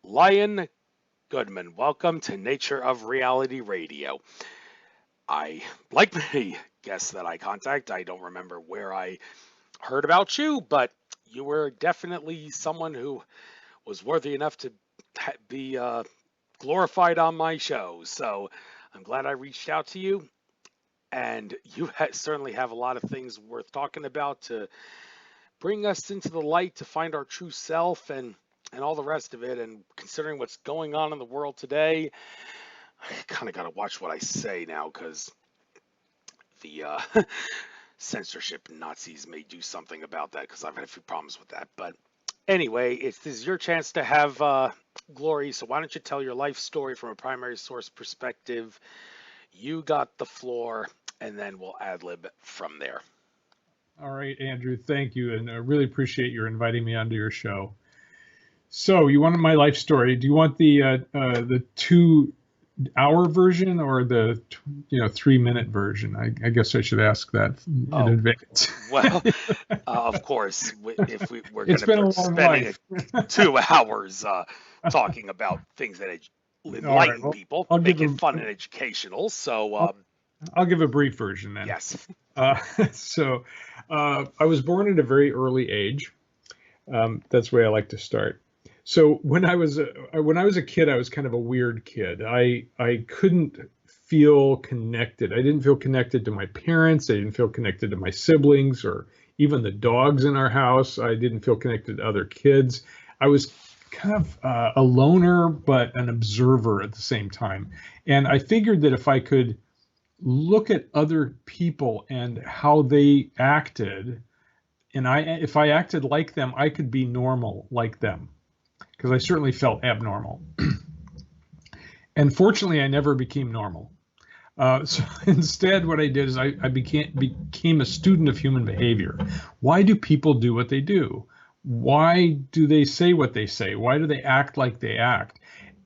Lion Goodman. Welcome to Nature of Reality Radio. Like many guests that I contact, I don't remember where I heard about you, but you were definitely someone who was worthy enough to be glorified on my show. So I'm glad I reached out to you, and you certainly have a lot of things worth talking about to bring us into the light to find our true self and all the rest of it. And considering what's going on in the world today, I kind of got to watch what I say now because the censorship Nazis may do something about that because I've had a few problems with that. But anyway, this is your chance to have glory. So why don't you tell your life story from a primary source perspective? You got the floor, and then we'll ad lib from there. All right, Andrew, thank you. And I really appreciate your inviting me onto your show. So you wanted my life story. Do you want the 2-hour version or the 3-minute version? I guess I should ask that in advance. Well, of course, if we're going to be spending 2 hours talking about things that enlighten people, make it fun and educational. So I'll give a brief version then. Yes. So I was born at a very early age. That's the way I like to start. So when I was a kid, I was kind of a weird kid. I couldn't feel connected. I didn't feel connected to my parents. I didn't feel connected to my siblings or even the dogs in our house. I didn't feel connected to other kids. I was kind of a loner, but an observer at the same time. And I figured that if I could look at other people and how they acted, and if I acted like them, I could be normal like them, because I certainly felt abnormal. And fortunately, I never became normal. So instead, what I did is I became a student of human behavior. Why do people do what they do? Why do they say what they say? Why do they act like they act?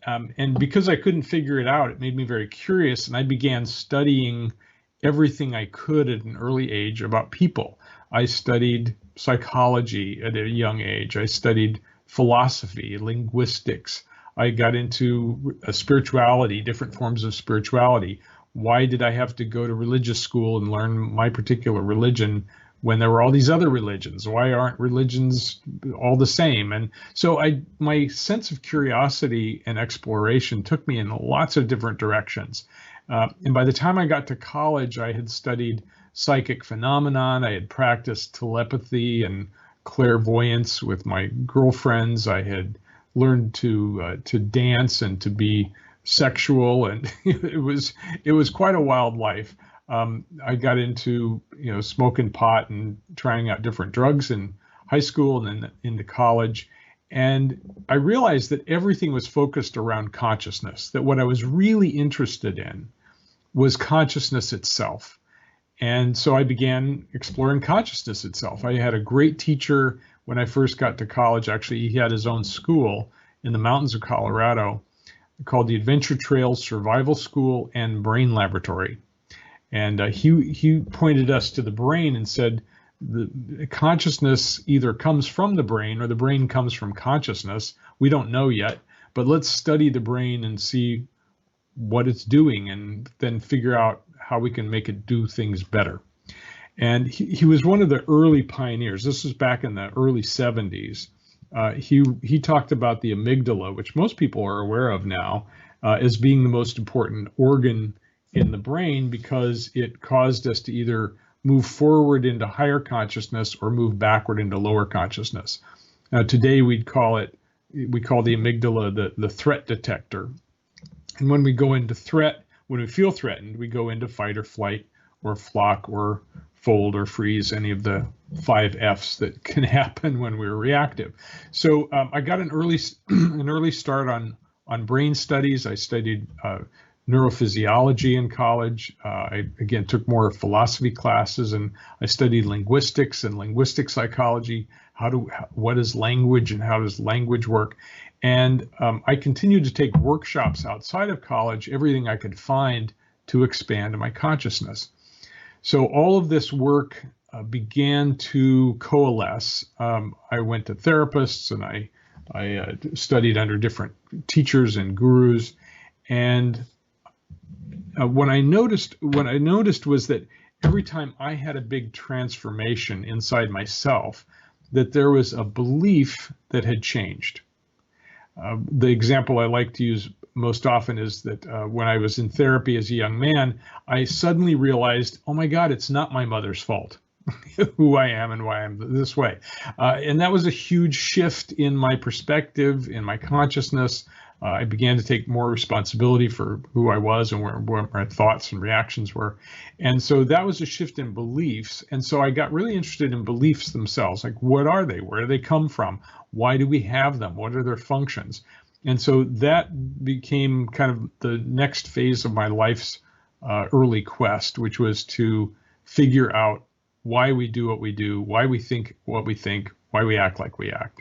And because I couldn't figure it out, it made me very curious, and I began studying everything I could at an early age about people. I studied psychology at a young age. I studied philosophy, linguistics. I got into spirituality, different forms of spirituality. Why did I have to go to religious school and learn my particular religion when there were all these other religions? Why aren't religions all the same? And so my sense of curiosity and exploration took me in lots of different directions. And by the time I got to college, I had studied psychic phenomenon. I had practiced telepathy and clairvoyance with my girlfriends. I had learned to dance and to be sexual, and it was quite a wild life. I got into smoking pot and trying out different drugs in high school and then into college, and I realized that everything was focused around consciousness. That what I was really interested in was consciousness itself. And so I began exploring consciousness itself. I had a great teacher when I first got to college. Actually, he had his own school in the mountains of Colorado called the Adventure Trail Survival School and Brain Laboratory. And he pointed us to the brain and said, the consciousness either comes from the brain or the brain comes from consciousness. We don't know yet, but let's study the brain and see what it's doing and then figure out how we can make it do things better. And he was one of the early pioneers. This was back in the early 70s. He talked about the amygdala, which most people are aware of now, as being the most important organ in the brain because it caused us to either move forward into higher consciousness or move backward into lower consciousness. Now, today we call the amygdala the threat detector. And when we go into threat, when we feel threatened, we go into fight or flight or flock or fold or freeze, any of the 5 F's that can happen when we're reactive. So I got an early start on brain studies. I studied neurophysiology in college. I again took more philosophy classes, and I studied linguistics and linguistic psychology. What is language and how does language work? And I continued to take workshops outside of college, everything I could find to expand my consciousness. So all of this work began to coalesce. I went to therapists and I I studied under different teachers and gurus, and what I noticed was that every time I had a big transformation inside myself, that there was a belief that had changed. The example I like to use most often is that when I was in therapy as a young man, I suddenly realized, oh my God, it's not my mother's fault who I am and why I'm this way. And that was a huge shift in my perspective, in my consciousness. I began to take more responsibility for who I was and where my thoughts and reactions were. And so that was a shift in beliefs. And so I got really interested in beliefs themselves. Like, what are they? Where do they come from? Why do we have them? What are their functions? And so that became kind of the next phase of my life's early quest, which was to figure out why we do what we do, why we think what we think, why we act like we act.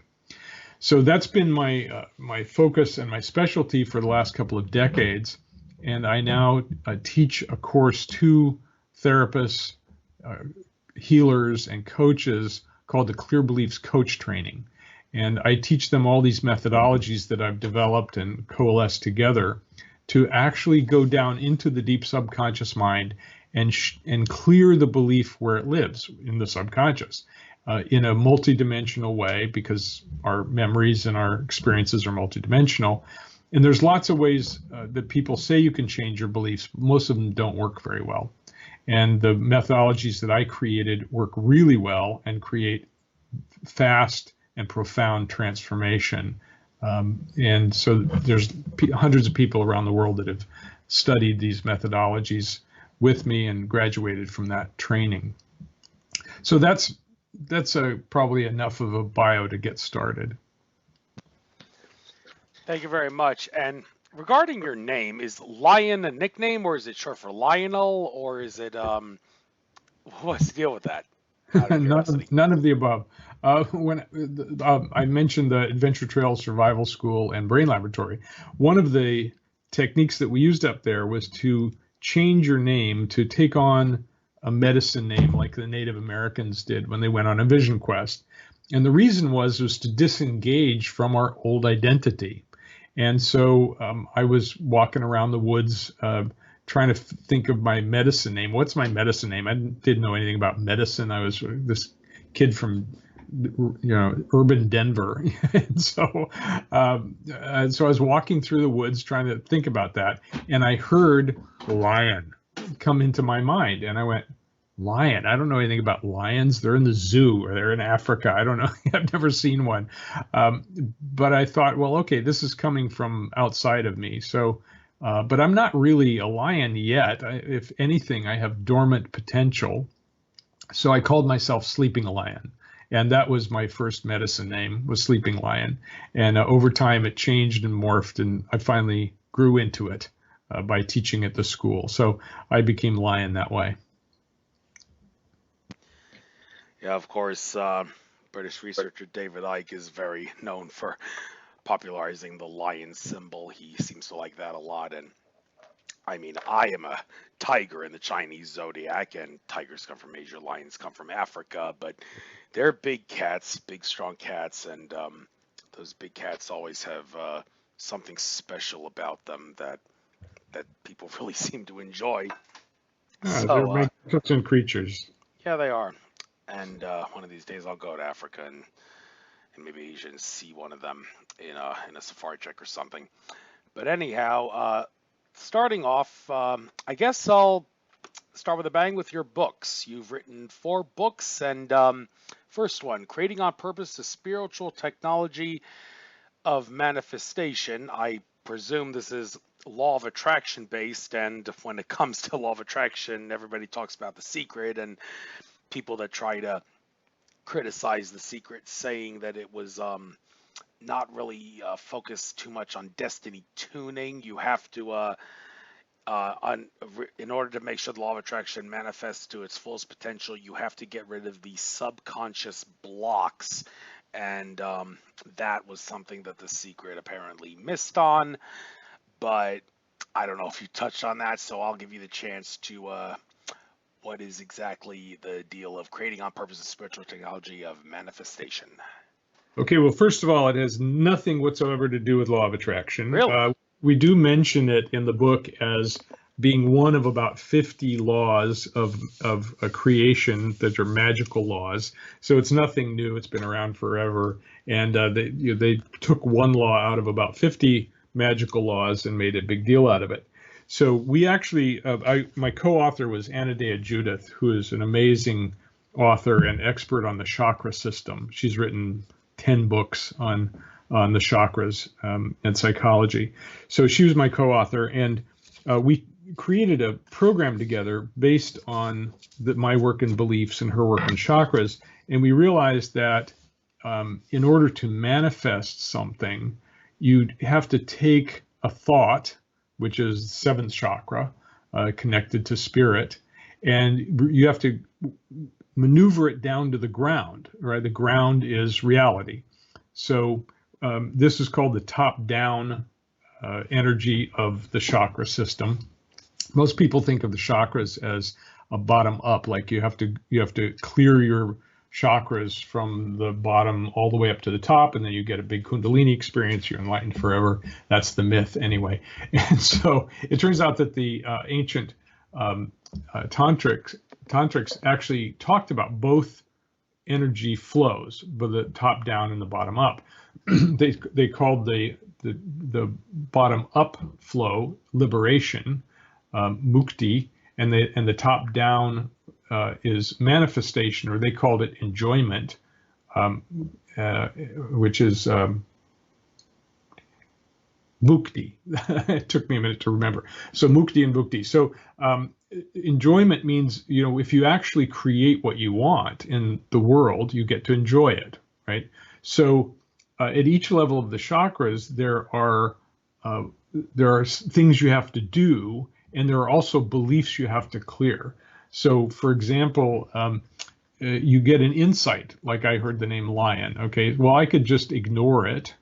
So that's been my focus and my specialty for the last couple of decades. And I now teach a course to therapists, uh, healers, and coaches called the Clear Beliefs Coach Training. And I teach them all these methodologies that I've developed and coalesced together to actually go down into the deep subconscious mind and clear the belief where it lives in the subconscious in a multidimensional way, because our memories and our experiences are multidimensional. And there's lots of ways that people say you can change your beliefs, but most of them don't work very well. And the methodologies that I created work really well and create fast and profound transformation. And so there's hundreds of people around the world that have studied these methodologies with me and graduated from that training. So that's probably enough of a bio to get started. Thank you very much. And regarding your name, is Lion a nickname, or is it short for Lionel, or is it what's the deal with that? Out of curiosity. None of the above. When I mentioned the Adventure Trail Survival School and Brain Laboratory, one of the techniques that we used up there was to change your name to take on a medicine name like the Native Americans did when they went on a vision quest. And the reason was to disengage from our old identity. And so I was walking around the woods trying to think of my medicine name. What's my medicine name? I didn't know anything about medicine. I was this kid from urban Denver. And so I was walking through the woods trying to think about that. And I heard lion come into my mind. And I went, lion? I don't know anything about lions. They're in the zoo or they're in Africa. I don't know. I've never seen one. But I thought, well, okay, this is coming from outside of me. So, but I'm not really a lion yet. If anything, I have dormant potential. So I called myself Sleeping Lion. And that was my first medicine name, was Sleeping Lion. And over time, it changed and morphed, and I finally grew into it by teaching at the school. So I became Lion that way. Yeah, of course, British researcher David Icke is very known for popularizing the lion symbol. He seems to like that a lot. And I mean, I am a tiger in the Chinese zodiac, and tigers come from Asia, lions come from Africa, but they're big cats, big, strong cats, and those big cats always have something special about them that people really seem to enjoy. They're So, magnificent creatures. yeah, they are. And one of these days I'll go to Africa and maybe Asia and see one of them in a safari trek or something. But anyhow, starting off, I guess I'll start with a bang with your books. You've written 4 books, and first one, Creating on Purpose, the Spiritual Technology of Manifestation. I presume this is law of attraction based, and when it comes to law of attraction, everybody talks about The Secret, and people that try to criticize The Secret, saying that it was not really focused too much on destiny tuning. You have to in order to make sure the law of attraction manifests to its fullest potential, you have to get rid of the subconscious blocks. And that was something that The Secret apparently missed on. But I don't know if you touched on that, so I'll give you the chance to what is exactly the deal of creating on purpose a spiritual technology of manifestation? Okay, well, first of all, it has nothing whatsoever to do with law of attraction. Really? We do mention it in the book as being one of about 50 laws of a creation that are magical laws. So it's nothing new. It's been around forever. And they took one law out of about 50 magical laws and made a big deal out of it. So we actually, my co-author was Anadea Judith, who is an amazing author and expert on the chakra system. She's written 10 books on the chakras and psychology. So she was my co-author, and we created a program together based on my work and beliefs and her work in chakras. And we realized that in order to manifest something, you'd have to take a thought, which is the seventh chakra, connected to spirit, and you have to maneuver it down to the ground, right? The ground is reality. So this is called the top-down energy of the chakra system. Most people think of the chakras as a bottom-up, like you have to clear your chakras from the bottom all the way up to the top, and then you get a big Kundalini experience. You're enlightened forever. That's the myth, anyway. And so it turns out that the ancient tantrics actually talked about both energy flows, but the top down and the bottom up. They called the bottom up flow liberation, mukti, and the top down is manifestation, or they called it enjoyment, which is mukti. It took me a minute to remember. So mukti and mukti. So enjoyment means, if you actually create what you want in the world, you get to enjoy it, right? So at each level of the chakras, there are things you have to do, and there are also beliefs you have to clear. So, for example, you get an insight, like I heard the name lion. Okay, well, I could just ignore it,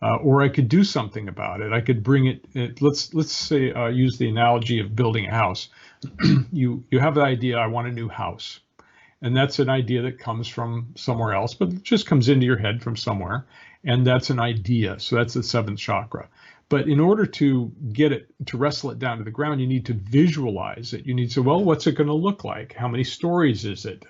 or I could do something about it. I could bring it. Let's say use the analogy of building a house. You have the idea, I want a new house, and that's an idea that comes from somewhere else, but it just comes into your head from somewhere, and that's an idea. So that's the seventh chakra. But in order to get it, to wrestle it down to the ground, you need to visualize it. You need to say, well, what's it going to look like? How many stories is it?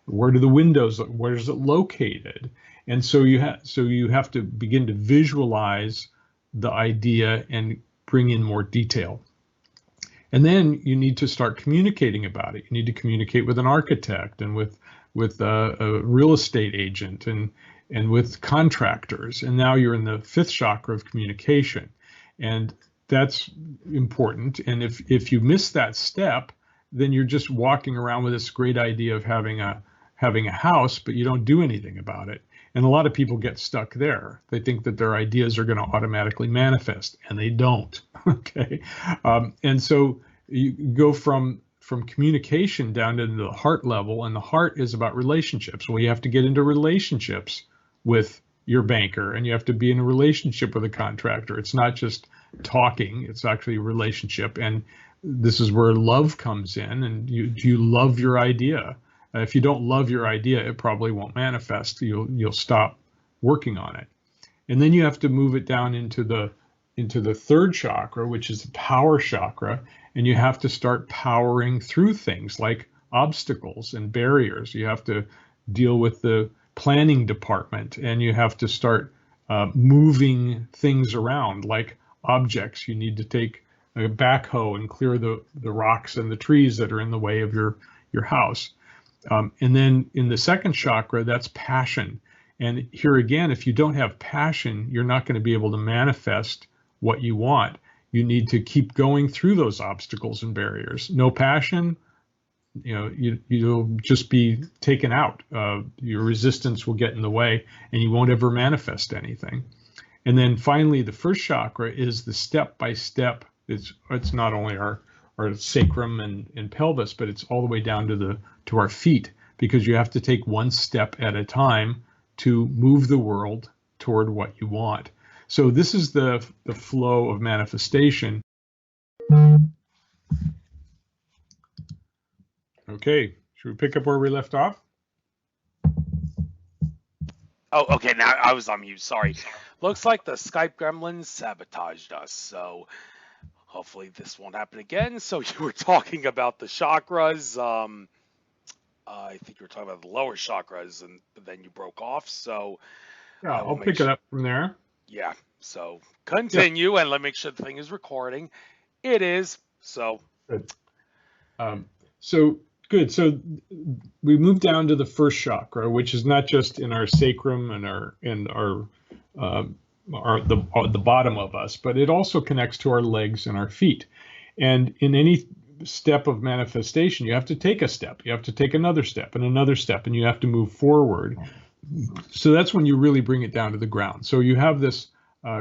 Where do the windows look? Where is it located? And so you have to begin to visualize the idea and bring in more detail. And then you need to start communicating about it. You need to communicate with an architect and with a real estate agent and with contractors. And now you're in the fifth chakra of communication. And that's important. And if you miss that step, then you're just walking around with this great idea of having a house, but you don't do anything about it. And a lot of people get stuck there. They think that their ideas are going to automatically manifest, and they don't. Okay, and so you go from communication down into the heart level, and the heart is about relationships. Well, you have to get into relationships with your banker, and you have to be in a relationship with a contractor. It's not just talking; it's actually a relationship, and this is where love comes in. And do you love your idea? If you don't love your idea, it probably won't manifest. You'll stop working on it. And then you have to move it down into the third chakra, which is the power chakra, and you have to start powering through things like obstacles and barriers. You have to deal with the planning department, and you have to start moving things around like objects. You need to take a backhoe and clear the rocks and the trees that are in the way of your house. And then in the second chakra, that's passion. And here again, if you don't have passion, you're not going to be able to manifest what you want. You need to keep going through those obstacles and barriers. No passion, you'll just be taken out. Your resistance will get in the way, and you won't ever manifest anything. And then finally, the first chakra is the step-by-step. It's not only our sacrum and pelvis, but it's all the way down to our feet, because you have to take one step at a time to move the world toward what you want. So this is the flow of manifestation. Okay, should we pick up where we left off? Oh, okay. Now I was on mute. Sorry. Looks like the Skype gremlins sabotaged us. So hopefully this won't happen again. So you were talking about the chakras. I think you were talking about the lower chakras, and then you broke off. So Yeah, I will I'll make pick it sure. up from there. Yeah. So Yeah, continue and let me make sure the thing is recording. It is. So good. Um, so good. So we move down to the first chakra, which is not just in our sacrum and um, the bottom of us, but it also connects to our legs and our feet. And in any step of manifestation, you have to take a step, you have to take another step and another step, and you have to move forward. So that's when you really bring it down to the ground. So you have this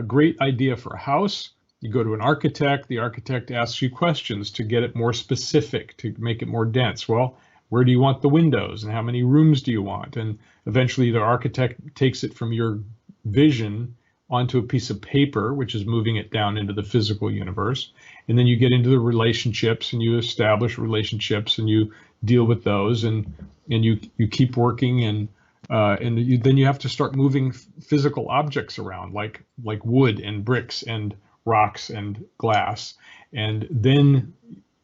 great idea for a house. You go to an architect. The architect asks you questions to get it more specific, to make it more dense. Well, where do you want the windows and how many rooms do you want? And eventually the architect takes it from your vision onto a piece of paper, which is moving it down into the physical universe. And then you get into the relationships and you establish relationships and you deal with those and you keep working and then you have to start moving physical objects around like wood and bricks and rocks and glass, and then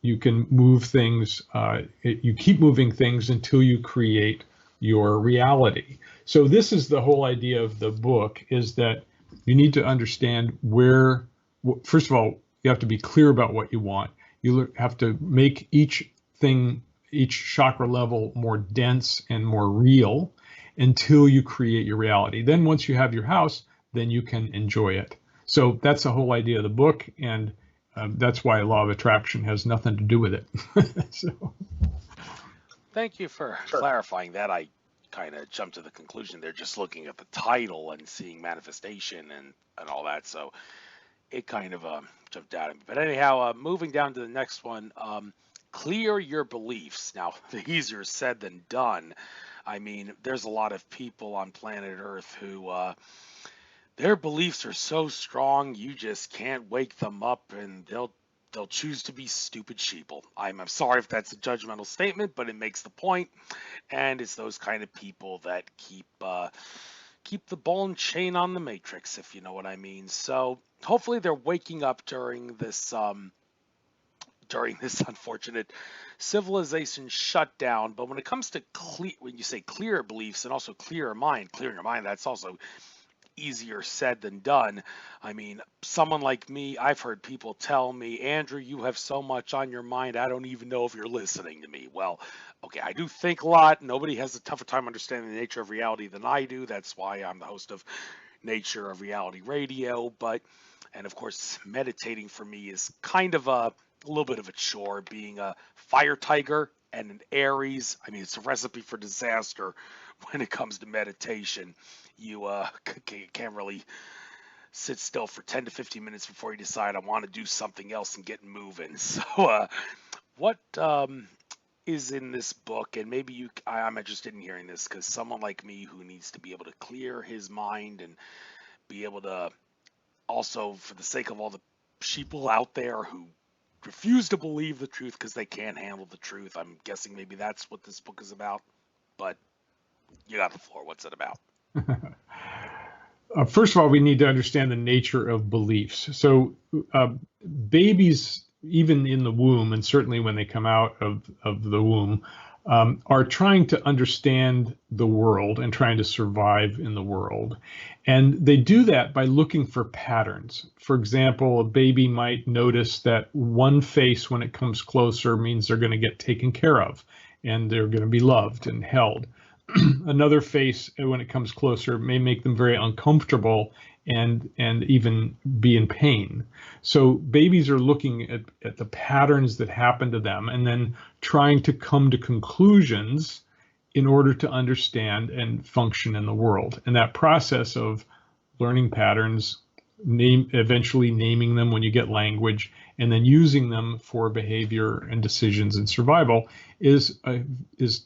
you can move things. You keep moving things until you create your reality. So this is the whole idea of the book: is that you need to understand where. First of all, you have to be clear about what you want. You have to make each chakra level more dense and more real until you create your reality. Then once you have your house, then you can enjoy it. So that's the whole idea of the book, and that's why law of attraction has nothing to do with it. So, thank you for clarifying that. I kind of jumped to the conclusion there just looking at the title and seeing manifestation and all that. So it kind of jumped out at me. But anyhow, moving down to the next one, clear your beliefs. Now, the easier said than done. I mean, there's a lot of people on planet Earth who their beliefs are so strong you just can't wake them up, and they'll choose to be stupid sheeple. I'm sorry if that's a judgmental statement, but it makes the point, and it's those kind of people that keep the ball and chain on the matrix, if you know what I mean. So hopefully they're waking up during this unfortunate civilization shutdown. But when it comes to when you say clear beliefs and also clearing your mind, that's also easier said than done. I mean, someone like me, I've heard people tell me, Andrew, you have so much on your mind, I don't even know if you're listening to me. Well, okay, I do think a lot. Nobody has a tougher time understanding the nature of reality than I do. That's why I'm the host of Nature of Reality Radio. And of course, meditating for me is kind of a little bit of a chore, being a fire tiger and an Aries. I mean, it's a recipe for disaster when it comes to meditation. You can't really sit still for 10 to 15 minutes before you decide I want to do something else and get moving. So, what is in this book? And maybe I'm interested in hearing this because someone like me who needs to be able to clear his mind and be able to also, for the sake of all the sheeple out there who refuse to believe the truth because they can't handle the truth. I'm guessing maybe that's what this book is about. But you got the floor. What's it about? first of all, we need to understand the nature of beliefs. So, babies, even in the womb, and certainly when they come out of the womb, are trying to understand the world and trying to survive in the world. And they do that by looking for patterns. For example, a baby might notice that one face when it comes closer means they're going to get taken care of and they're going to be loved and held. Another face, when it comes closer, may make them very uncomfortable and even be in pain. So babies are looking at the patterns that happen to them and then trying to come to conclusions in order to understand and function in the world. And that process of learning patterns, eventually naming them when you get language, and then using them for behavior and decisions and survival is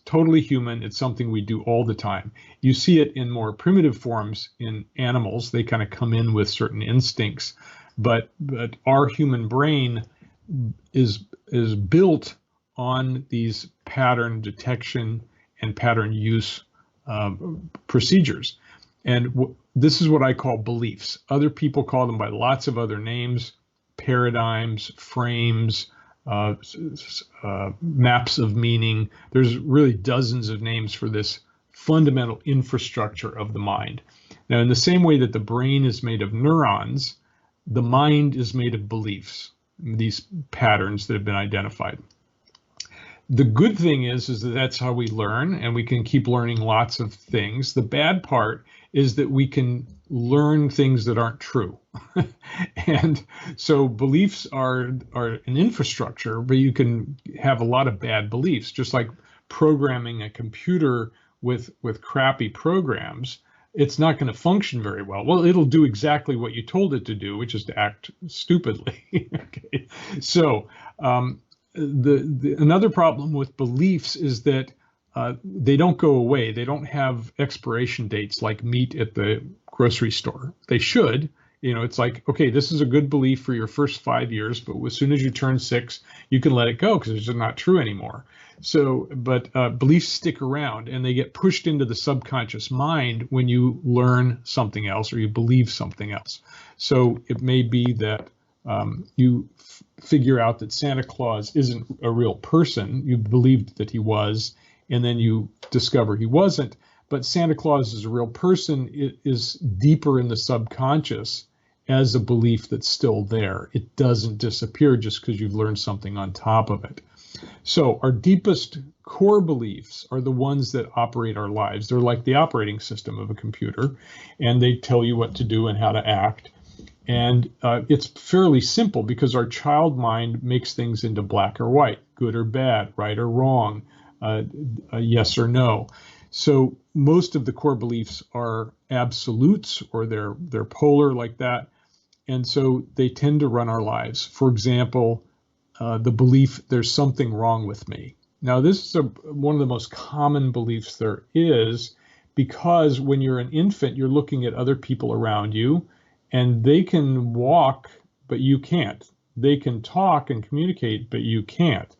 totally human. It's something we do all the time. You see it in more primitive forms in animals. They kind of come in with certain instincts, but our human brain is built on these pattern detection and pattern use procedures. And this is what I call beliefs. Other people call them by lots of other names: paradigms, frames, maps of meaning. There's really dozens of names for this fundamental infrastructure of the mind. Now, in the same way that the brain is made of neurons, the mind is made of beliefs, these patterns that have been identified. The good thing is that that's how we learn, and we can keep learning lots of things. The bad part is that we can learn things that aren't true. And so beliefs are an infrastructure, but you can have a lot of bad beliefs, just like programming a computer with crappy programs. It's not going to function very well. Well, it'll do exactly what you told it to do, which is to act stupidly. Okay. So another problem with beliefs is that they don't go away. They don't have expiration dates like meat at the grocery store. They should. It's like, okay, this is a good belief for your first 5 years, but as soon as you turn 6, you can let it go because it's just not true anymore. So, but beliefs stick around, and they get pushed into the subconscious mind when you learn something else or you believe something else. So it may be that you figure out that Santa Claus isn't a real person. You believed that he was, and then you discover he wasn't. But Santa Claus is a real person. It is deeper in the subconscious as a belief that's still there. It doesn't disappear just because you've learned something on top of it. So our deepest core beliefs are the ones that operate our lives. They're like the operating system of a computer, and they tell you what to do and how to act. And it's fairly simple because our child mind makes things into black or white, good or bad, right or wrong, yes or no. So most of the core beliefs are absolutes, or they're polar like that. And so they tend to run our lives. For example, the belief there's something wrong with me. Now, this is one of the most common beliefs there is, because when you're an infant, you're looking at other people around you, and they can walk, but you can't. They can talk and communicate, but you can't.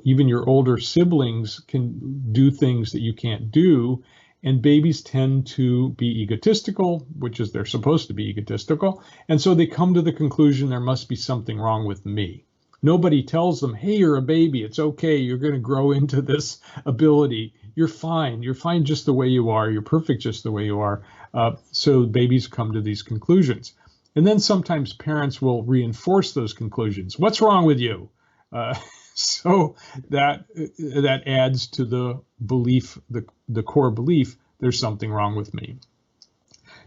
Even your older siblings can do things that you can't do. And babies tend to be egotistical, which is they're supposed to be egotistical. And so they come to the conclusion there must be something wrong with me. Nobody tells them, hey, you're a baby. It's okay. You're going to grow into this ability. You're fine. You're fine just the way you are. You're perfect just the way you are. So babies come to these conclusions. And then sometimes parents will reinforce those conclusions. What's wrong with you? So that adds to the belief, the core belief, there's something wrong with me.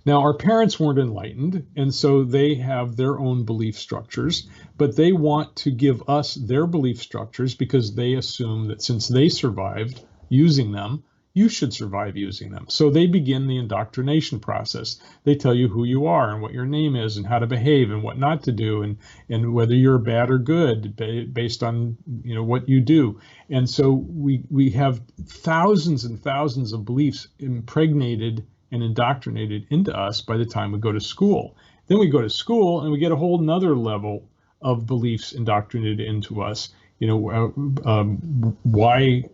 Now, our parents weren't enlightened, and so they have their own belief structures, but they want to give us their belief structures because they assume that since they survived using them, you should survive using them. So they begin the indoctrination process. They tell you who you are and what your name is and how to behave and what not to do, and whether you're bad or good based on what you do. And so we have thousands and thousands of beliefs impregnated and indoctrinated into us by the time we go to school. Then we go to school and we get a whole nother level of beliefs indoctrinated into us. Why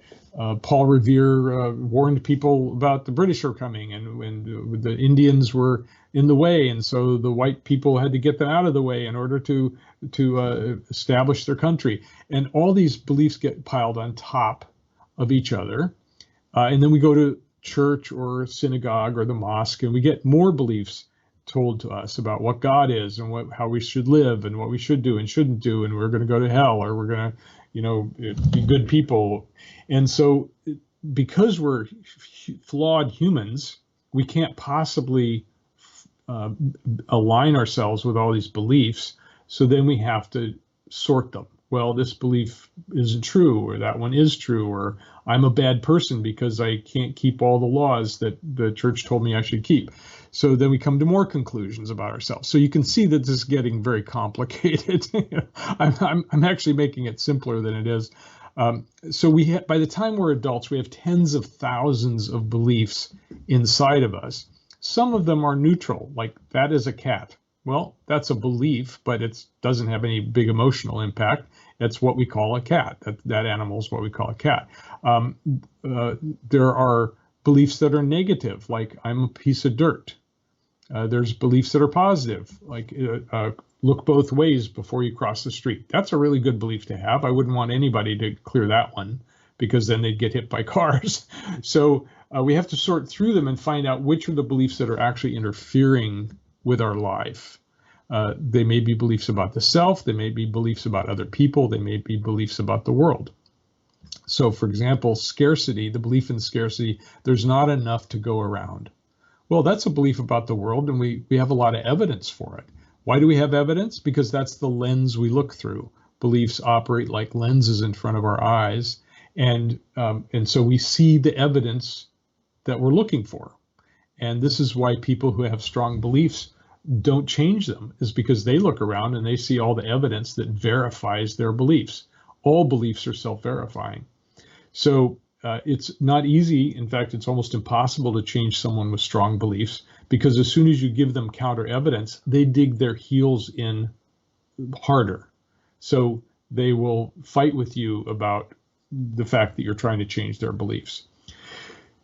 Paul Revere warned people about the British are coming, and the Indians were in the way, and so the white people had to get them out of the way in order to establish their country. And all these beliefs get piled on top of each other, and then we go to church or synagogue or the mosque, and we get more beliefs told to us about what God is and how we should live and what we should do and shouldn't do, and we're going to go to hell, or we're going to be good people. And so because we're flawed humans, we can't possibly align ourselves with all these beliefs. So then we have to sort them. Well, this belief isn't true, or that one is true, or I'm a bad person because I can't keep all the laws that the church told me I should keep. So then we come to more conclusions about ourselves. So you can see that this is getting very complicated. I'm actually making it simpler than it is. So by the time we're adults, we have tens of thousands of beliefs inside of us. Some of them are neutral, like that is a cat. Well, that's a belief, but it doesn't have any big emotional impact. It's what we call a cat. That animal is what we call a cat. There are beliefs that are negative, like I'm a piece of dirt. There's beliefs that are positive, like look both ways before you cross the street. That's a really good belief to have. I wouldn't want anybody to clear that one because then they'd get hit by cars. So we have to sort through them and find out which are the beliefs that are actually interfering with our life. They may be beliefs about the self. They may be beliefs about other people. They may be beliefs about the world. So, for example, scarcity, the belief in scarcity, there's not enough to go around. Well, that's a belief about the world, and we have a lot of evidence for it. Why do we have evidence? Because that's the lens we look through. Beliefs operate like lenses in front of our eyes, and so we see the evidence that we're looking for. And this is why people who have strong beliefs don't change them, is because they look around and they see all the evidence that verifies their beliefs. All beliefs are self-verifying. So it's not easy. In fact, it's almost impossible to change someone with strong beliefs, because as soon as you give them counter evidence, they dig their heels in harder. So they will fight with you about the fact that you're trying to change their beliefs.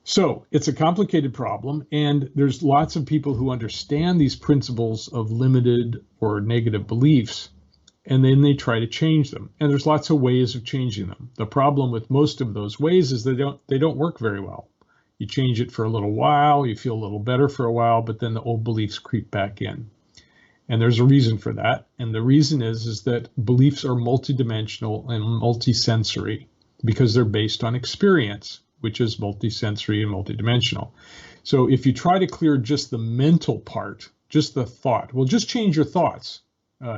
So it's a complicated problem, and there's lots of people who understand these principles of limited or negative beliefs, and then they try to change them. And there's lots of ways of changing them. The problem with most of those ways is they don't work very well. You change it for a little while, you feel a little better for a while, but then the old beliefs creep back in. And there's a reason for that. And the reason is that beliefs are multidimensional and multisensory because they're based on experience, which is multisensory and multidimensional. So if you try to clear just the mental part, just the thought, well, just change your thoughts.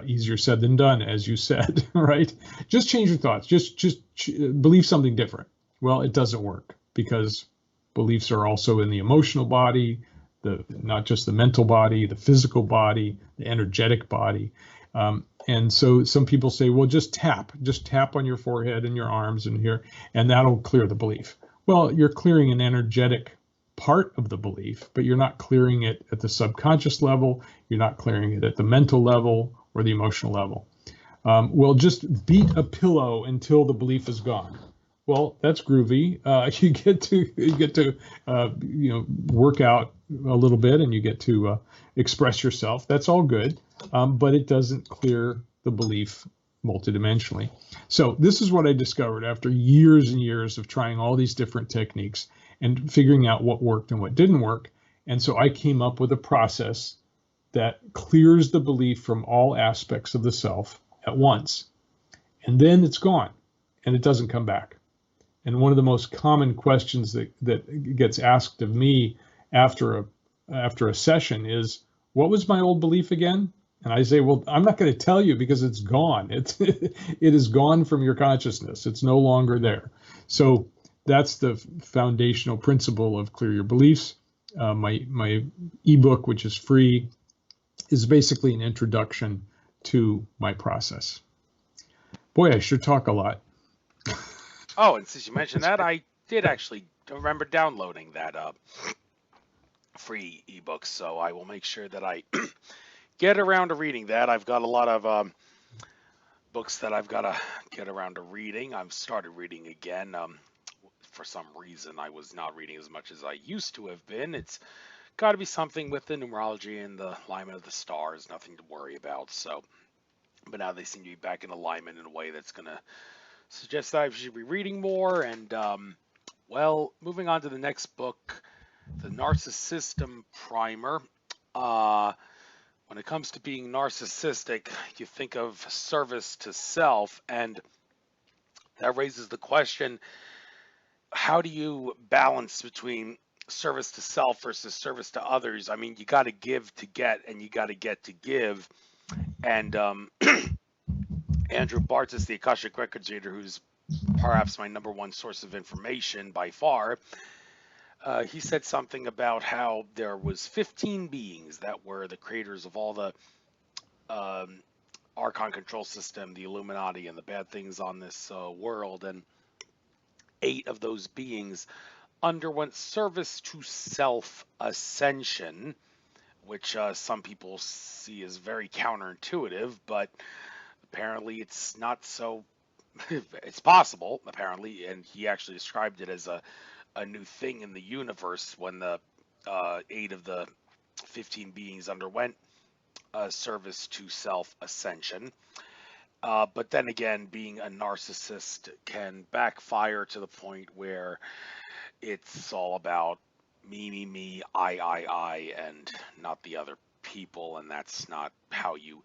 Easier said than done, as you said, right? Just change your thoughts. Just believe something different. Well, it doesn't work because beliefs are also in the emotional body, not just the mental body, the physical body, the energetic body. And so some people say, well, just tap on your forehead and your arms and here, and that'll clear the belief. Well, you're clearing an energetic part of the belief, but you're not clearing it at the subconscious level. You're not clearing it at the mental level or the emotional level. Well, just beat a pillow until the belief is gone. Well, that's groovy. You get to work out a little bit, and you get to express yourself. That's all good, but it doesn't clear the belief multidimensionally. So this is what I discovered after years and years of trying all these different techniques and figuring out what worked and what didn't work. And so I came up with a process that clears the belief from all aspects of the self at once. And then it's gone, and it doesn't come back. And one of the most common questions that gets asked of me after a session is, what was my old belief again? And I say, well, I'm not going to tell you because it's gone. It is gone from your consciousness. It's no longer there. So that's the foundational principle of Clear Your Beliefs. My ebook, which is free, is basically an introduction to my process. Boy, I sure talk a lot. Oh, and since you mentioned that, I did actually remember downloading that free ebook, so I will make sure that I get around to reading that. I've got a lot of books that I've got to get around to reading. I've started reading again. For some reason, I was not reading as much as I used to have been. It's got to be something with the numerology and the alignment of the stars, nothing to worry about. So, but now they seem to be back in alignment in a way that's going to suggest that I should be reading more. And, well, moving on to the next book, The Narcissism Primer. When it comes to being narcissistic, you think of service to self, and that raises the question, how do you balance between service to self versus service to others? I mean, you got to give to get, and you got to get to give. And Andrew Bartis, the Akashic Records reader, who's perhaps my number one source of information by far, he said something about how there was 15 beings that were the creators of all the Archon control system, the Illuminati, and the bad things on this world, and 8 of those beings underwent service to self-ascension, which some people see as very counterintuitive, but apparently it's not so. It's possible, apparently, and he actually described it as a a new thing in the universe when the 8 of the 15 beings underwent a service to self ascension. But then again, being a narcissist can backfire to the point where it's all about me, I, and not the other people, and that's not how you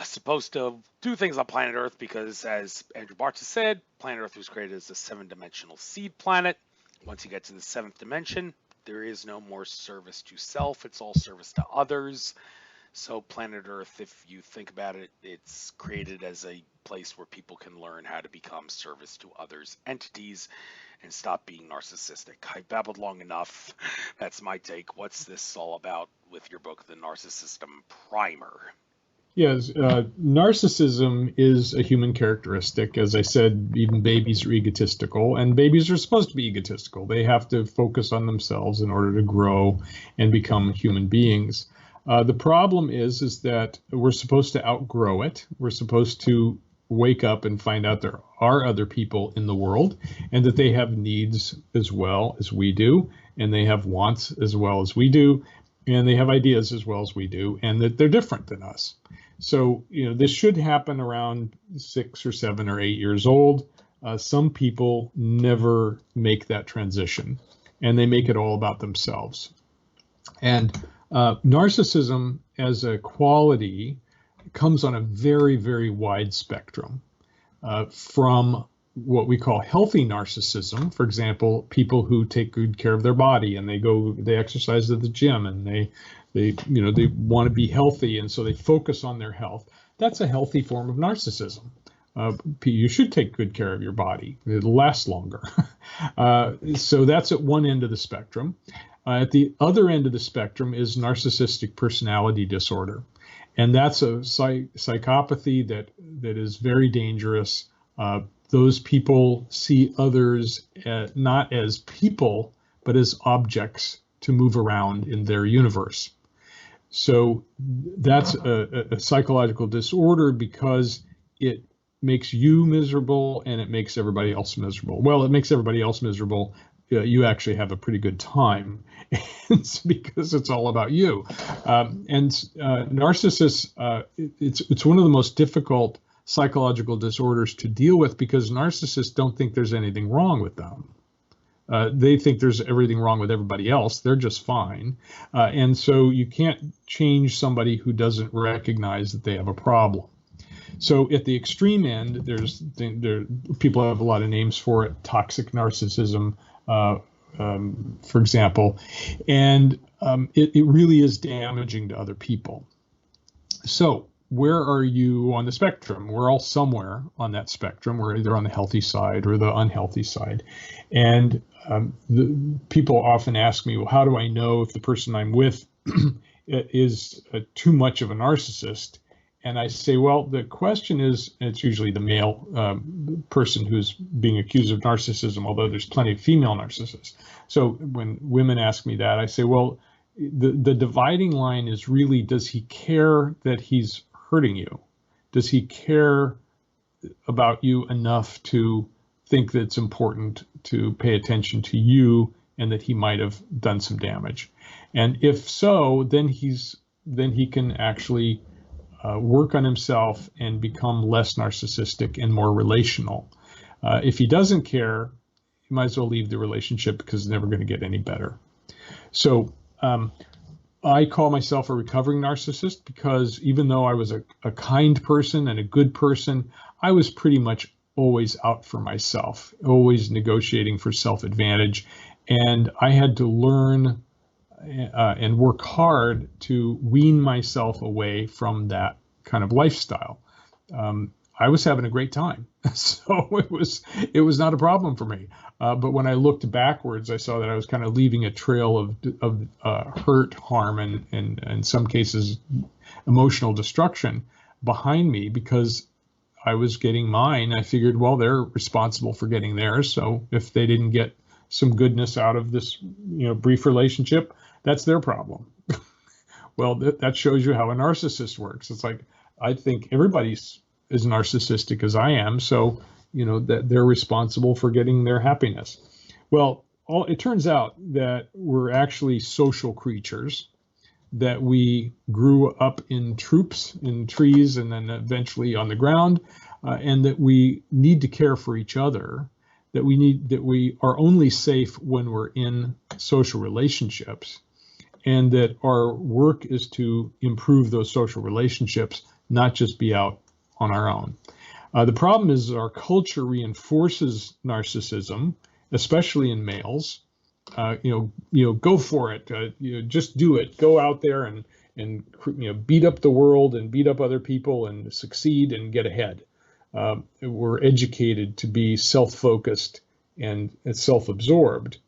supposed to do things on planet Earth, because as Andrew Bartz has said, planet Earth was created as a 7-dimensional seed planet. Once you get to the 7th dimension, there is no more service to self, it's all service to others. So planet Earth, if you think about it, it's created as a place where people can learn how to become service to others' entities and stop being narcissistic. I've babbled long enough. That's my take. What's this all about with your book, The Narcissism Primer? Yes, narcissism is a human characteristic. As I said, even babies are egotistical, and babies are supposed to be egotistical. They have to focus on themselves in order to grow and become human beings. The problem is that we're supposed to outgrow it. We're supposed to wake up and find out there are other people in the world, and that they have needs as well as we do, and they have wants as well as we do, and they have ideas as well as we do, and that they're different than us. So, this should happen around 6 or 7 or 8 years old. Some people never make that transition, and they make it all about themselves. And narcissism as a quality comes on a very, very wide spectrum, from what we call healthy narcissism. For example, people who take good care of their body, and they exercise at the gym, and they want to be healthy, and so they focus on their health. That's a healthy form of narcissism. You should take good care of your body. It'll last longer. So that's at one end of the spectrum. At the other end of the spectrum is narcissistic personality disorder. And that's a psychopathy that is very dangerous. Those people see others not as people, but as objects to move around in their universe. So that's a psychological disorder because it makes you miserable and it makes everybody else miserable. Well, it makes everybody else miserable. You actually have a pretty good time because it's all about you. Narcissists, it's one of the most difficult psychological disorders to deal with because narcissists don't think there's anything wrong with them. They think there's everything wrong with everybody else. They're just fine. And so you can't change somebody who doesn't recognize that they have a problem. So at the extreme end, people have a lot of names for it: toxic narcissism, for example, and it really is damaging to other people. So where are you on the spectrum? We're all somewhere on that spectrum. We're either on the healthy side or the unhealthy side. And people often ask me, well, how do I know if the person I'm with is too much of a narcissist? And I say, well, the question is, it's usually the male person who's being accused of narcissism, although there's plenty of female narcissists. So when women ask me that, I say, well, the dividing line is really, does he care that he's hurting you? Does he care about you enough to think that it's important to pay attention to you and that he might have done some damage? And if so, then he can actually work on himself and become less narcissistic and more relational. If he doesn't care, you might as well leave the relationship because it's never going to get any better. So I call myself a recovering narcissist because even though I was a kind person and a good person, I was pretty much always out for myself, always negotiating for self-advantage. And I had to learn and work hard to wean myself away from that kind of lifestyle. I was having a great time, so it was not a problem for me. But when I looked backwards, I saw that I was kind of leaving a trail of hurt, harm, and in some cases emotional destruction behind me because I was getting mine. I figured, well, they're responsible for getting theirs. So if they didn't get some goodness out of this, brief relationship, that's their problem. Well, that shows you how a narcissist works. It's like, I think everybody's as narcissistic as I am, so that they're responsible for getting their happiness. Well, it turns out that we're actually social creatures, that we grew up in troops, in trees, and then eventually on the ground, and that we need to care for each other, that we are only safe when we're in social relationships, and that our work is to improve those social relationships, not just be out on our own. The problem is that our culture reinforces narcissism, especially in males. Go for it. Just do it. Go out there and beat up the world and beat up other people and succeed and get ahead. We're educated to be self-focused and self-absorbed.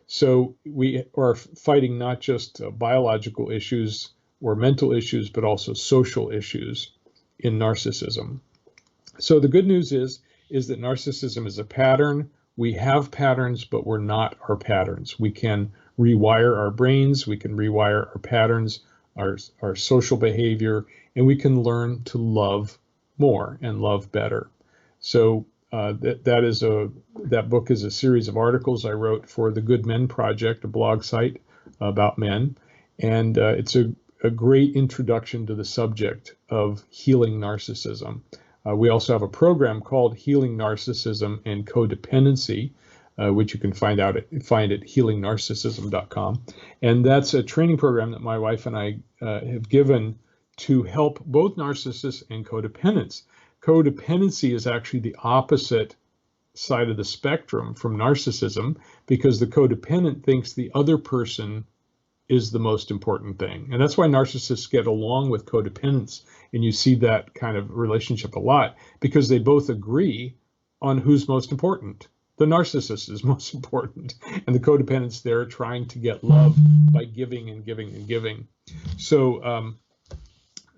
So we are fighting not just biological issues or mental issues, but also social issues in narcissism. So the good news is that narcissism is a pattern. We have patterns, but we're not our patterns. We can rewire our brains, we can rewire our patterns, our social behavior, and we can learn to love more and love better. So that book is a series of articles I wrote for the Good Men Project, a blog site about men, and it's a great introduction to the subject of healing narcissism. We also have a program called Healing Narcissism and Codependency, which you can find at healingnarcissism.com. And that's a training program that my wife and I have given to help both narcissists and codependents. Codependency is actually the opposite side of the spectrum from narcissism, because the codependent thinks the other person is the most important thing. And that's why narcissists get along with codependents. And you see that kind of relationship a lot, because they both agree on who's most important. The narcissist is most important, and the codependent's there trying to get love by giving and giving and giving. So,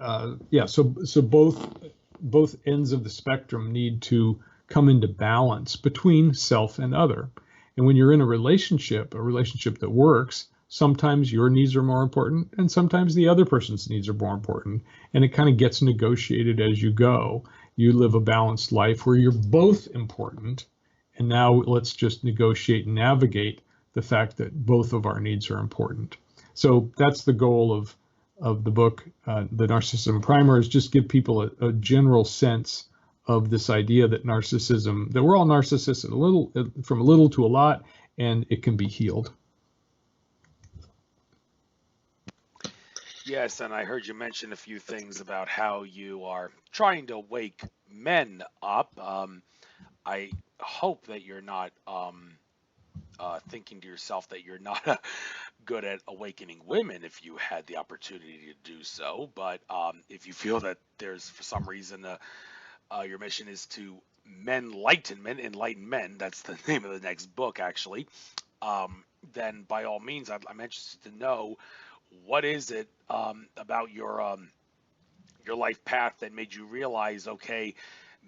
so both ends of the spectrum need to come into balance between self and other. And when you're in a relationship that works, sometimes your needs are more important, and sometimes the other person's needs are more important. And it kind of gets negotiated as you go. You live a balanced life where you're both important. And now let's just negotiate and navigate the fact that both of our needs are important. So that's the goal of the book, The Narcissism Primer, is just give people a general sense of this idea that narcissism, that we're all narcissists from a little to a lot, and it can be healed. Yes, and I heard you mention a few things about how you are trying to wake men up. I hope that you're not thinking to yourself that you're not good at awakening women if you had the opportunity to do so. But if you feel that there's, for some reason, your mission is to enlighten men, that's the name of the next book, actually, then by all means, I'm interested to know, what is it about your life path that made you realize, okay,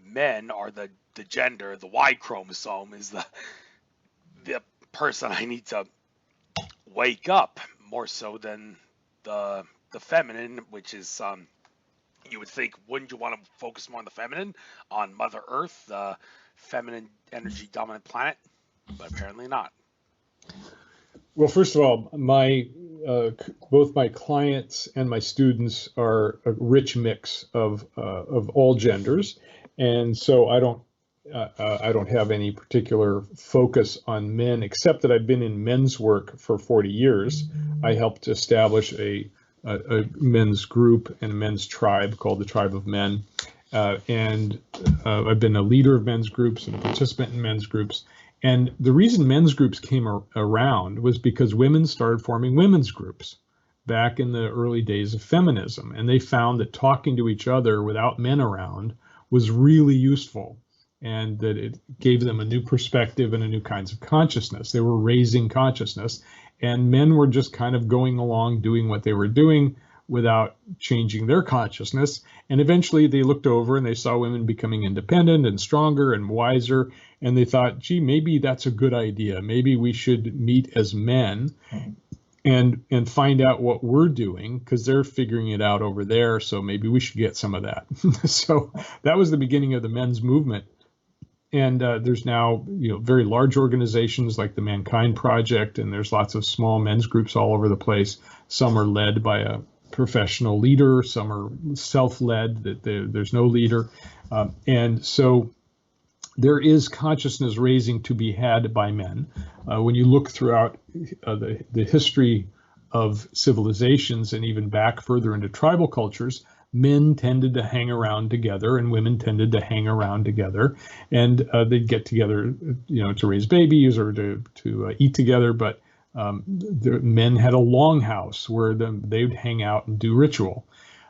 men are the gender, the Y chromosome is the person I need to wake up more so than the feminine, which is you would think, wouldn't you want to focus more on the feminine, on Mother Earth, the feminine energy dominant planet? But apparently not. Well, first of all, both my clients and my students are a rich mix of all genders, and so I don't have any particular focus on men, except that I've been in men's work for 40 years. I helped establish a men's group and a men's tribe called the Tribe of Men, and I've been a leader of men's groups and a participant in men's groups. And the reason men's groups came around was because women started forming women's groups back in the early days of feminism. And they found that talking to each other without men around was really useful, and that it gave them a new perspective and a new kinds of consciousness. They were raising consciousness, and men were just kind of going along doing what they were doing without changing their consciousness. And eventually they looked over and they saw women becoming independent and stronger and wiser. And they thought, gee, maybe that's a good idea. Maybe we should meet as men and find out what we're doing, because they're figuring it out over there. So maybe we should get some of that. So that was the beginning of the men's movement. And there's now, very large organizations like the Mankind Project, and there's lots of small men's groups all over the place. Some are led by a professional leader, some are self-led, that there's no leader. And so there is consciousness raising to be had by men. When you look throughout the history of civilizations and even back further into tribal cultures, men tended to hang around together and women tended to hang around together, and they'd get together, to raise babies or to eat together. But the men had a longhouse where they'd hang out and do ritual.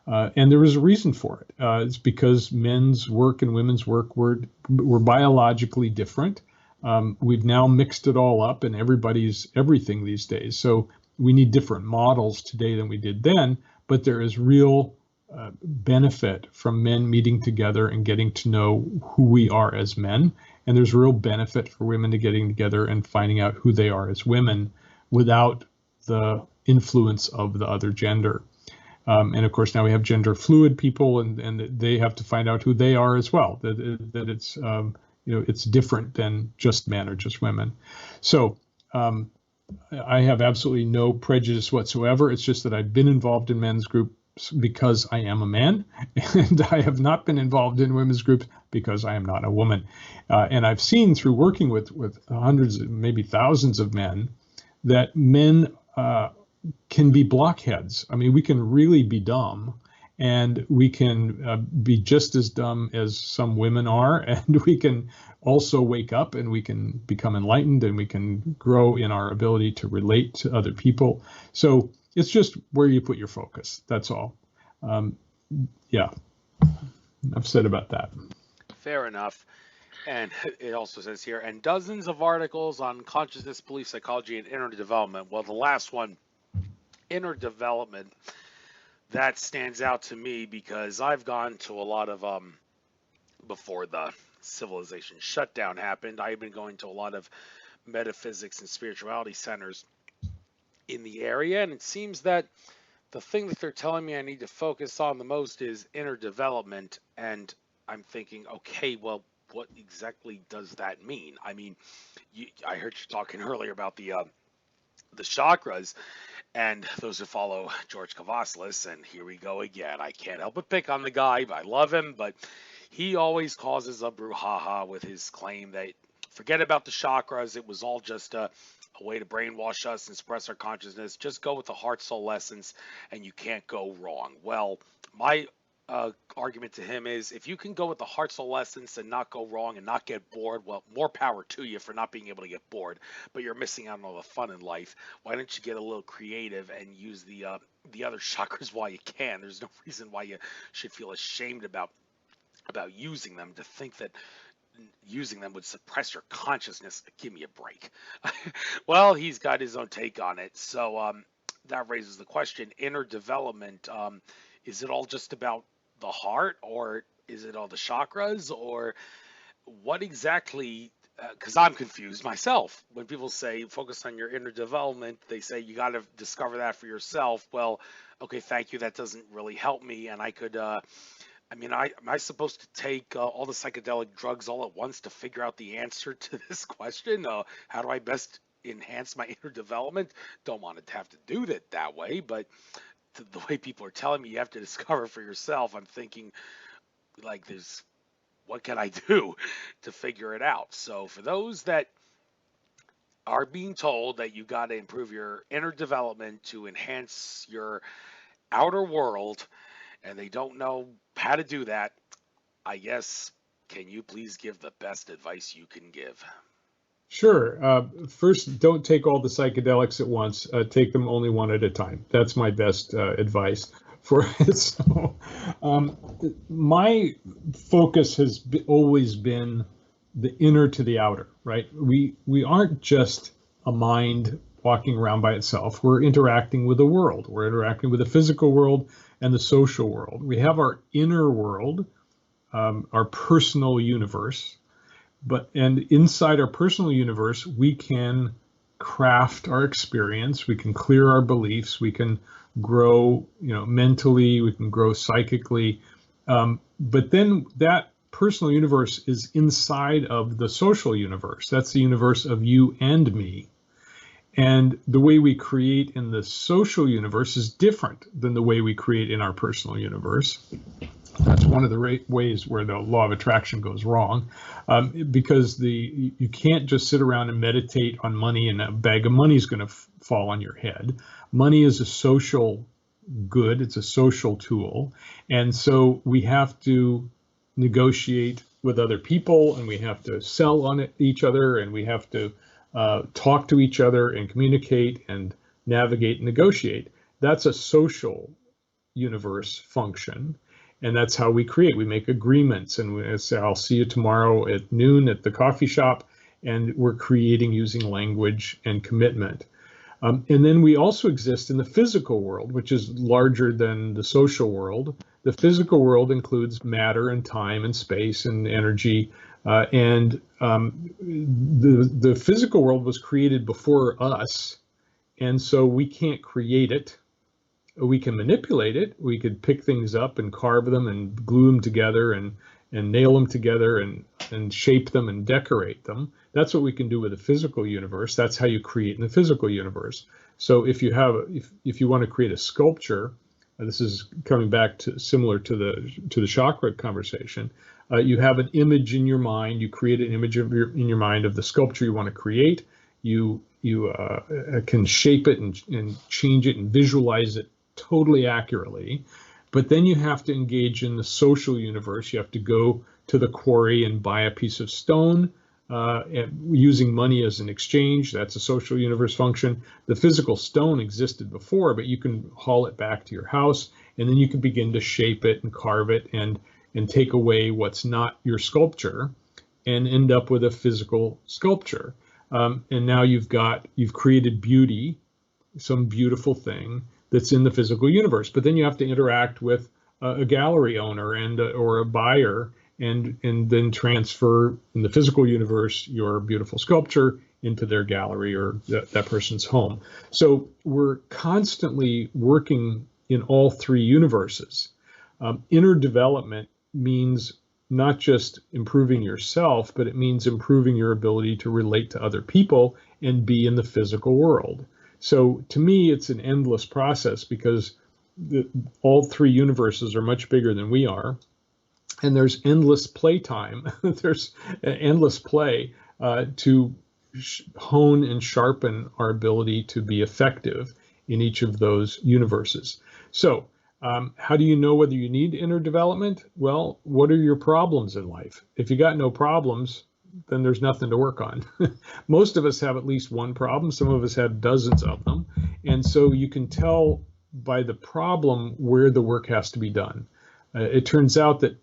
And there was a reason for it. It's because men's work and women's work were biologically different. We've now mixed it all up, and everybody's everything these days. So we need different models today than we did then, but there is real benefit from men meeting together and getting to know who we are as men. And there's real benefit for women to getting together and finding out who they are as women without the influence of the other gender. And of course, now we have gender fluid people, and they have to find out who they are as well, that it's, it's different than just men or just women. So I have absolutely no prejudice whatsoever. It's just that I've been involved in men's groups because I am a man, and I have not been involved in women's groups because I am not a woman. And I've seen through working with hundreds, maybe thousands of men, that men can be blockheads. I mean, we can really be dumb, and we can be just as dumb as some women are, and we can also wake up and we can become enlightened, and we can grow in our ability to relate to other people. So it's just where you put your focus. That's all. Yeah, I've said about that. Fair enough. And it also says here, and dozens of articles on consciousness, belief, psychology, and inner development. Well, the last one, inner development, that stands out to me because I've gone to a lot of, before the civilization shutdown happened, I've been going to a lot of metaphysics and spirituality centers in the area, and it seems that the thing that they're telling me I need to focus on the most is inner development. And I'm thinking, okay, well, what exactly does that mean? I mean, I heard you talking earlier about the chakras, and those who follow George Kavaslis, and here we go again. I can't help but pick on the guy, but I love him, but he always causes a brouhaha with his claim that forget about the chakras. It was all just a way to brainwash us and suppress our consciousness. Just go with the heart soul lessons and you can't go wrong. Well, my argument to him is, if you can go with the heart soul lessons and not go wrong and not get bored, well, more power to you for not being able to get bored, but you're missing out on all the fun in life. Why don't you get a little creative and use the other chakras while you can? There's no reason why you should feel ashamed about using them, to think that using them would suppress your consciousness. Give me a break. Well, he's got his own take on it. So that raises the question, inner development, is it all just about the heart, or is it all the chakras, or what exactly? Because I'm confused myself. When people say focus on your inner development, they say you got to discover that for yourself. Well, okay, thank you. That doesn't really help me. And I could am I supposed to take all the psychedelic drugs all at once to figure out the answer to this question? How do I best enhance my inner development? Don't want to have to do that way, but the way people are telling me you have to discover for yourself, I'm thinking, like, what can I do to figure it out? So for those that are being told that you got to improve your inner development to enhance your outer world, and they don't know how to do that, I guess, can you please give the best advice you can give? Sure. First, don't take all the psychedelics at once. Take them only one at a time. That's my best advice for it. So, my focus has always been the inner to the outer, right? We aren't just a mind walking around by itself. We're interacting with the world. We're interacting with the physical world and the social world. We have our inner world, our personal universe. And inside our personal universe, we can craft our experience, we can clear our beliefs, we can grow, mentally, we can grow psychically. But then that personal universe is inside of the social universe. That's the universe of you and me. And the way we create in the social universe is different than the way we create in our personal universe. That's one of the ways where the law of attraction goes wrong, because you can't just sit around and meditate on money and a bag of money is going to fall on your head. Money is a social good. It's a social tool. And so we have to negotiate with other people, and we have to sell on each other, and we have to talk to each other and communicate and navigate and negotiate. That's a social universe function. And that's how we create. We make agreements, and we say, I'll see you tomorrow at noon at the coffee shop. And we're creating using language and commitment. And then we also exist in the physical world, which is larger than the social world. The physical world includes matter and time and space and energy. The physical world was created before us. And so we can't create it. We can manipulate it. We could pick things up and carve them and glue them together and nail them together and shape them and decorate them. That's what we can do with the physical universe. That's how you create in the physical universe. So if you want to create a sculpture, this is coming back to similar to the chakra conversation. You have an image in your mind. You create an image in your mind of the sculpture you want to create. You can shape it and change it and visualize it totally accurately. But then you have to engage in the social universe. You have to go to the quarry and buy a piece of stone, using money as an exchange. That's a social universe function. The physical stone existed before, but you can haul it back to your house, and then you can begin to shape it and carve it and take away what's not your sculpture and end up with a physical sculpture. And now you've created beauty, some beautiful thing that's in the physical universe. But then you have to interact with a gallery owner or a buyer, and then transfer in the physical universe your beautiful sculpture into their gallery or that person's home. So we're constantly working in all three universes. Inner development means not just improving yourself, but it means improving your ability to relate to other people and be in the physical world. So to me, it's an endless process, because all three universes are much bigger than we are. And there's endless playtime. There's endless play to hone and sharpen our ability to be effective in each of those universes. So how do you know whether you need inner development? Well, what are your problems in life? If you got no problems, then there's nothing to work on. Most of us have at least one problem. Some of us have dozens of them. And so you can tell by the problem where the work has to be done. It turns out that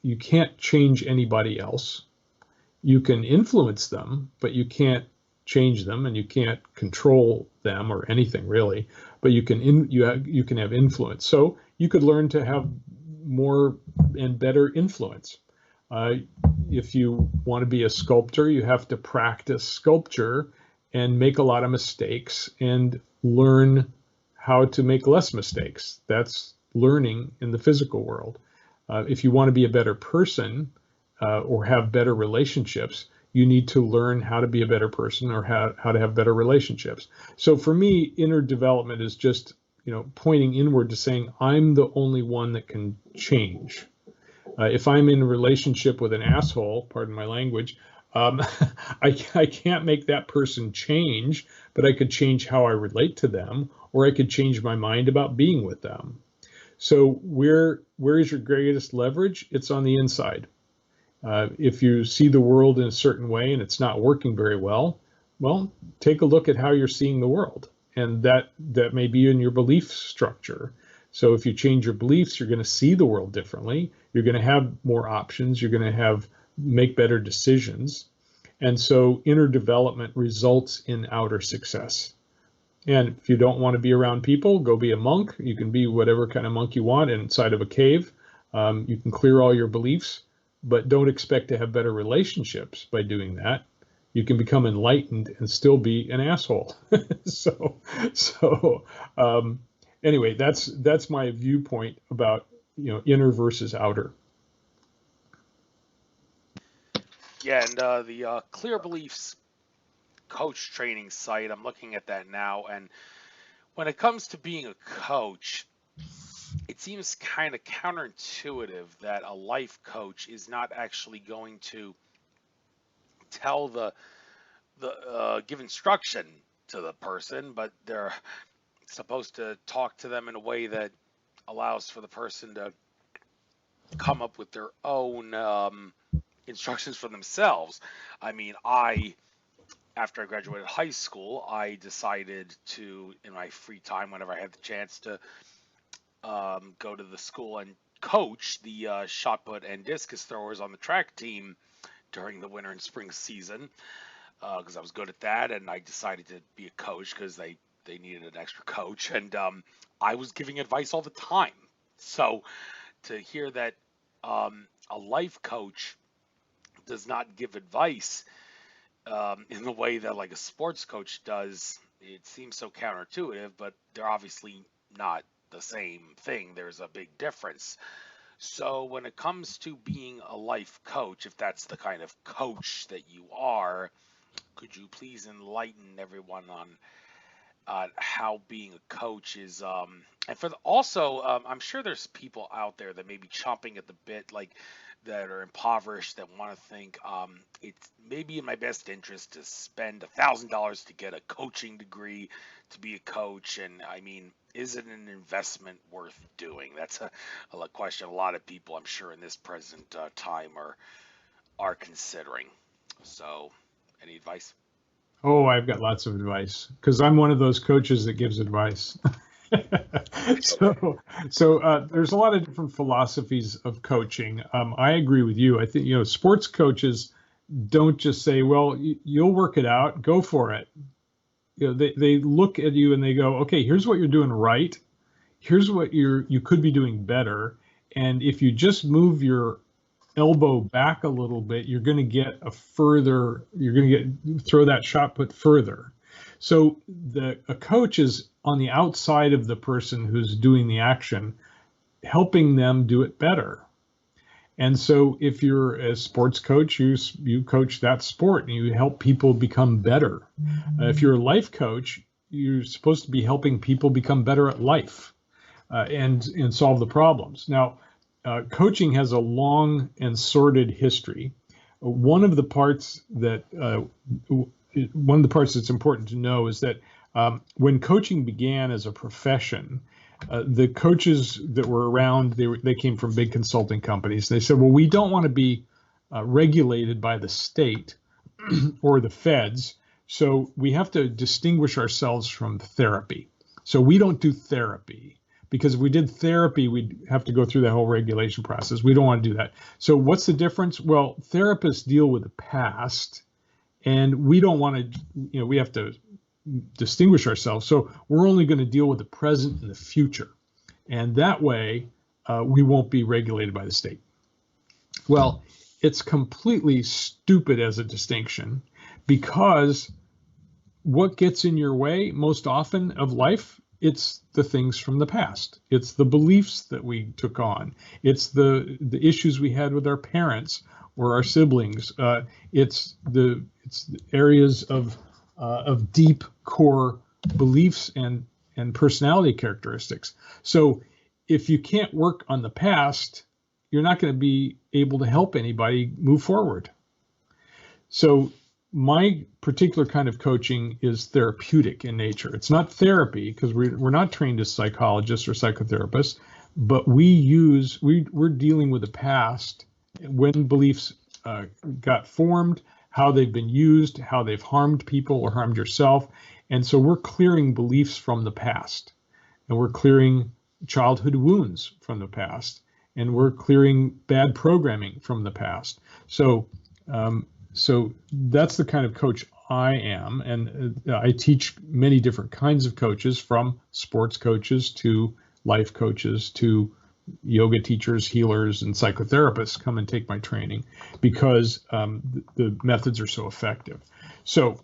you can't change anybody else. You can influence them, but you can't change them, and you can't control them or anything really. But you can have influence. So you could learn to have more and better influence. If you want to be a sculptor, you have to practice sculpture and make a lot of mistakes and learn how to make less mistakes. That's learning in the physical world. If you want to be a better person or have better relationships, you need to learn how to be a better person or how to have better relationships. So for me, inner development is just, pointing inward to saying, I'm the only one that can change. If I'm in a relationship with an asshole, pardon my language, I can't make that person change, but I could change how I relate to them, or I could change my mind about being with them. So where is your greatest leverage? It's on the inside. If you see the world in a certain way and it's not working very well, take a look at how you're seeing the world. And that may be in your belief structure. So if you change your beliefs, you're going to see the world differently. You're going to have more options. You're going to make better decisions. And so inner development results in outer success. And if you don't want to be around people, go be a monk. You can be whatever kind of monk you want inside of a cave. You can clear all your beliefs, but don't expect to have better relationships by doing that. You can become enlightened and still be an asshole. Anyway, that's my viewpoint about inner versus outer. Yeah, and the Clear Beliefs coach training site, I'm looking at that now, and when it comes to being a coach, it seems kind of counterintuitive that a life coach is not actually going to tell the give instruction to the person, but they're supposed to talk to them in a way that allows for the person to come up with their own instructions for themselves. I mean, after I graduated high school, I decided to, in my free time, whenever I had the chance, to go to the school and coach the shot put and discus throwers on the track team during the winter and spring season, because I was good at that, and I decided to be a coach because they needed an extra coach, and I was giving advice all the time. So to hear that a life coach does not give advice in the way that like a sports coach does, it seems so counterintuitive, but they're obviously not the same thing. There's a big difference. So when it comes to being a life coach, if that's the kind of coach that you are, could you please enlighten everyone on how being a coach is, and also, I'm sure there's people out there that may be chomping at the bit, like that are impoverished, that want to think it's maybe in my best interest to spend $1,000 to get a coaching degree to be a coach. And I mean, is it an investment worth doing? That's a question a lot of people, I'm sure, in this present time are considering. So, any advice? Oh, I've got lots of advice because I'm one of those coaches that gives advice. Okay. so, there's a lot of different philosophies of coaching. I agree with you. I think, sports coaches don't just say, well, you'll work it out, go for it. They look at you and they go, okay, here's what you're doing right. Here's what you could be doing better. And if you just move your elbow back a little bit, you're going to get throw that shot put further. So a coach is on the outside of the person who's doing the action, helping them do it better. And so if you're a sports coach, you coach that sport and you help people become better. If you're a life coach, you're supposed to be helping people become better at life, and solve the problems. Now, coaching has a long and sordid history. One of the parts that's important to know is that when coaching began as a profession, the coaches that were around, they came from big consulting companies. They said, well, we don't want to be regulated by the state or the feds, so we have to distinguish ourselves from therapy. So we don't do therapy, because if we did therapy, we'd have to go through that whole regulation process. We don't want to do that. So what's the difference? Well, therapists deal with the past, and we don't want to, we have to distinguish ourselves. So we're only going to deal with the present and the future. And that way, we won't be regulated by the state. Well, it's completely stupid as a distinction, because what gets in your way most often of life, it's the things from the past. It's the beliefs that we took on. It's the issues we had with our parents or our siblings. It's the areas of deep core beliefs and personality characteristics. So if you can't work on the past, you're not going to be able to help anybody move forward. So my particular kind of coaching is therapeutic in nature. It's not therapy, because we're not trained as psychologists or psychotherapists, but we're dealing with the past, when beliefs got formed, how they've been used, how they've harmed people or harmed yourself. And so we're clearing beliefs from the past, and we're clearing childhood wounds from the past, and we're clearing bad programming from the past. So that's the kind of coach I am. And I teach many different kinds of coaches, from sports coaches to life coaches to yoga teachers, healers, and psychotherapists come and take my training, because the methods are so effective. So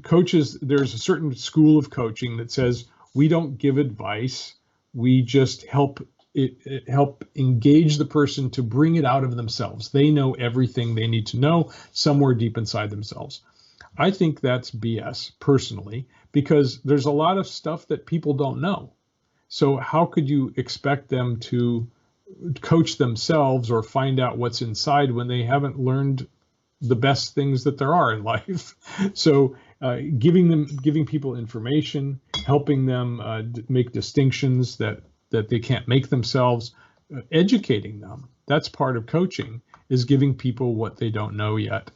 coaches, there's a certain school of coaching that says we don't give advice, we just help it help engage the person to bring it out of themselves. They know everything they need to know somewhere deep inside themselves. I think that's BS personally, because there's a lot of stuff that people don't know. So how could you expect them to coach themselves or find out what's inside when they haven't learned the best things that there are in life? So giving people information, helping them make distinctions that they can't make themselves, educating them. That's part of coaching, is giving people what they don't know yet,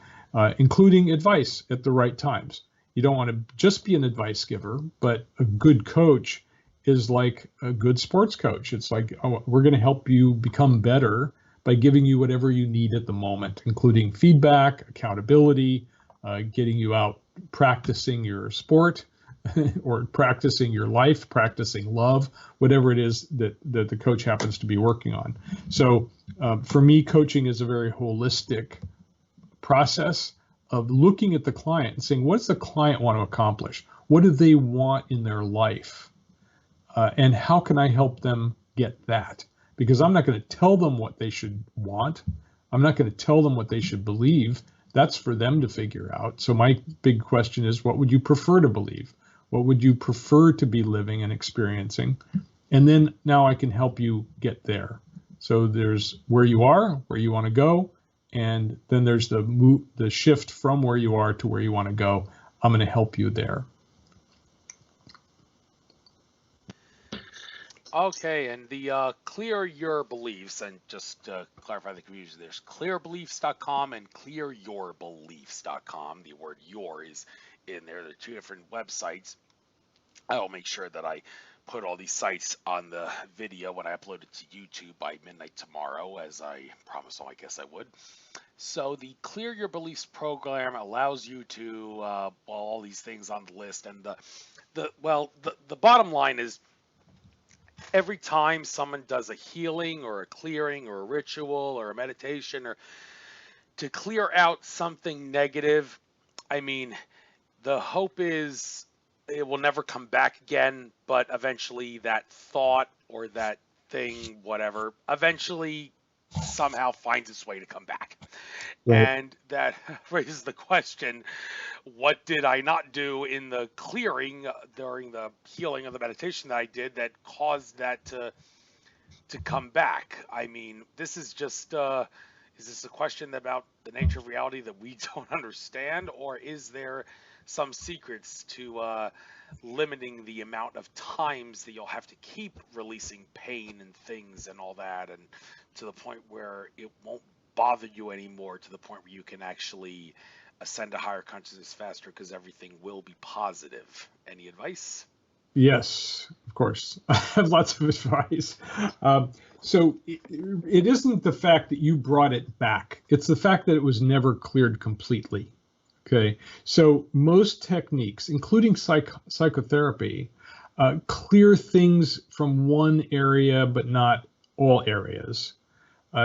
including advice at the right times. You don't want to just be an advice giver, but a good coach is like a good sports coach. It's like, oh, we're going to help you become better by giving you whatever you need at the moment, including feedback, accountability, getting you out practicing your sport or practicing your life, practicing love, whatever it is that the coach happens to be working on. So for me, coaching is a very holistic process of looking at the client and saying, what does the client want to accomplish? What do they want in their life? And how can I help them get that? Because I'm not going to tell them what they should want. I'm not going to tell them what they should believe. That's for them to figure out. So my big question is, what would you prefer to believe? What would you prefer to be living and experiencing? And then now I can help you get there. So there's where you are, where you want to go, and then there's the shift from where you are to where you want to go. I'm going to help you there. Okay, and the clear your beliefs, and just to clarify the confusion, there's clearbeliefs.com and clearyourbeliefs.com. The word your is in there. They're two different websites. I'll make sure that I put all these sites on the video when I upload it to YouTube by midnight tomorrow, as I promised them I guess I would. So the Clear Your Beliefs program allows you to all these things on the list, and the bottom line is, every time someone does a healing or a clearing or a ritual or a meditation or to clear out something negative, I mean, the hope is it will never come back again, but eventually that thought or that thing, whatever, eventually somehow finds its way to come back. Right. And that raises the question, what did I not do in the clearing during the healing of the meditation that I did that caused that to come back? I mean, this is just, is this a question about the nature of reality that we don't understand, or is there some secrets to limiting the amount of times that you'll have to keep releasing pain and things and all that, and to the point where it won't bother you anymore, to the point where you can actually ascend to higher consciousness faster because everything will be positive? Any advice? Yes, of course. I have lots of advice. So it isn't the fact that you brought it back. It's the fact that it was never cleared completely. Okay, so most techniques, including psychotherapy, clear things from one area, but not all areas.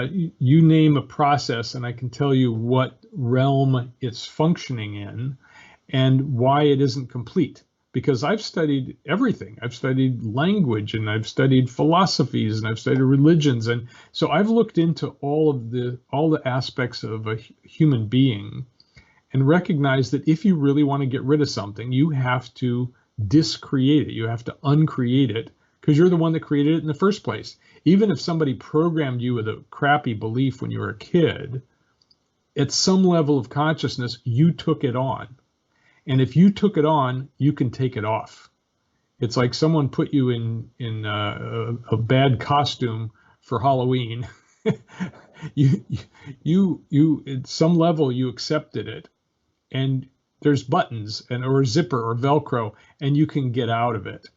You name a process, and I can tell you what realm it's functioning in and why it isn't complete. Because I've studied everything. I've studied language, and I've studied philosophies, and I've studied religions, and so I've looked into all the aspects of a human being, and recognize that if you really want to get rid of something, you have to discreate it. You have to uncreate it, because you're the one that created it in the first place. Even if somebody programmed you with a crappy belief when you were a kid, at some level of consciousness, you took it on. And if you took it on, you can take it off. It's like someone put you in a bad costume for Halloween. you at some level you accepted it, and there's buttons or a zipper or Velcro, and you can get out of it.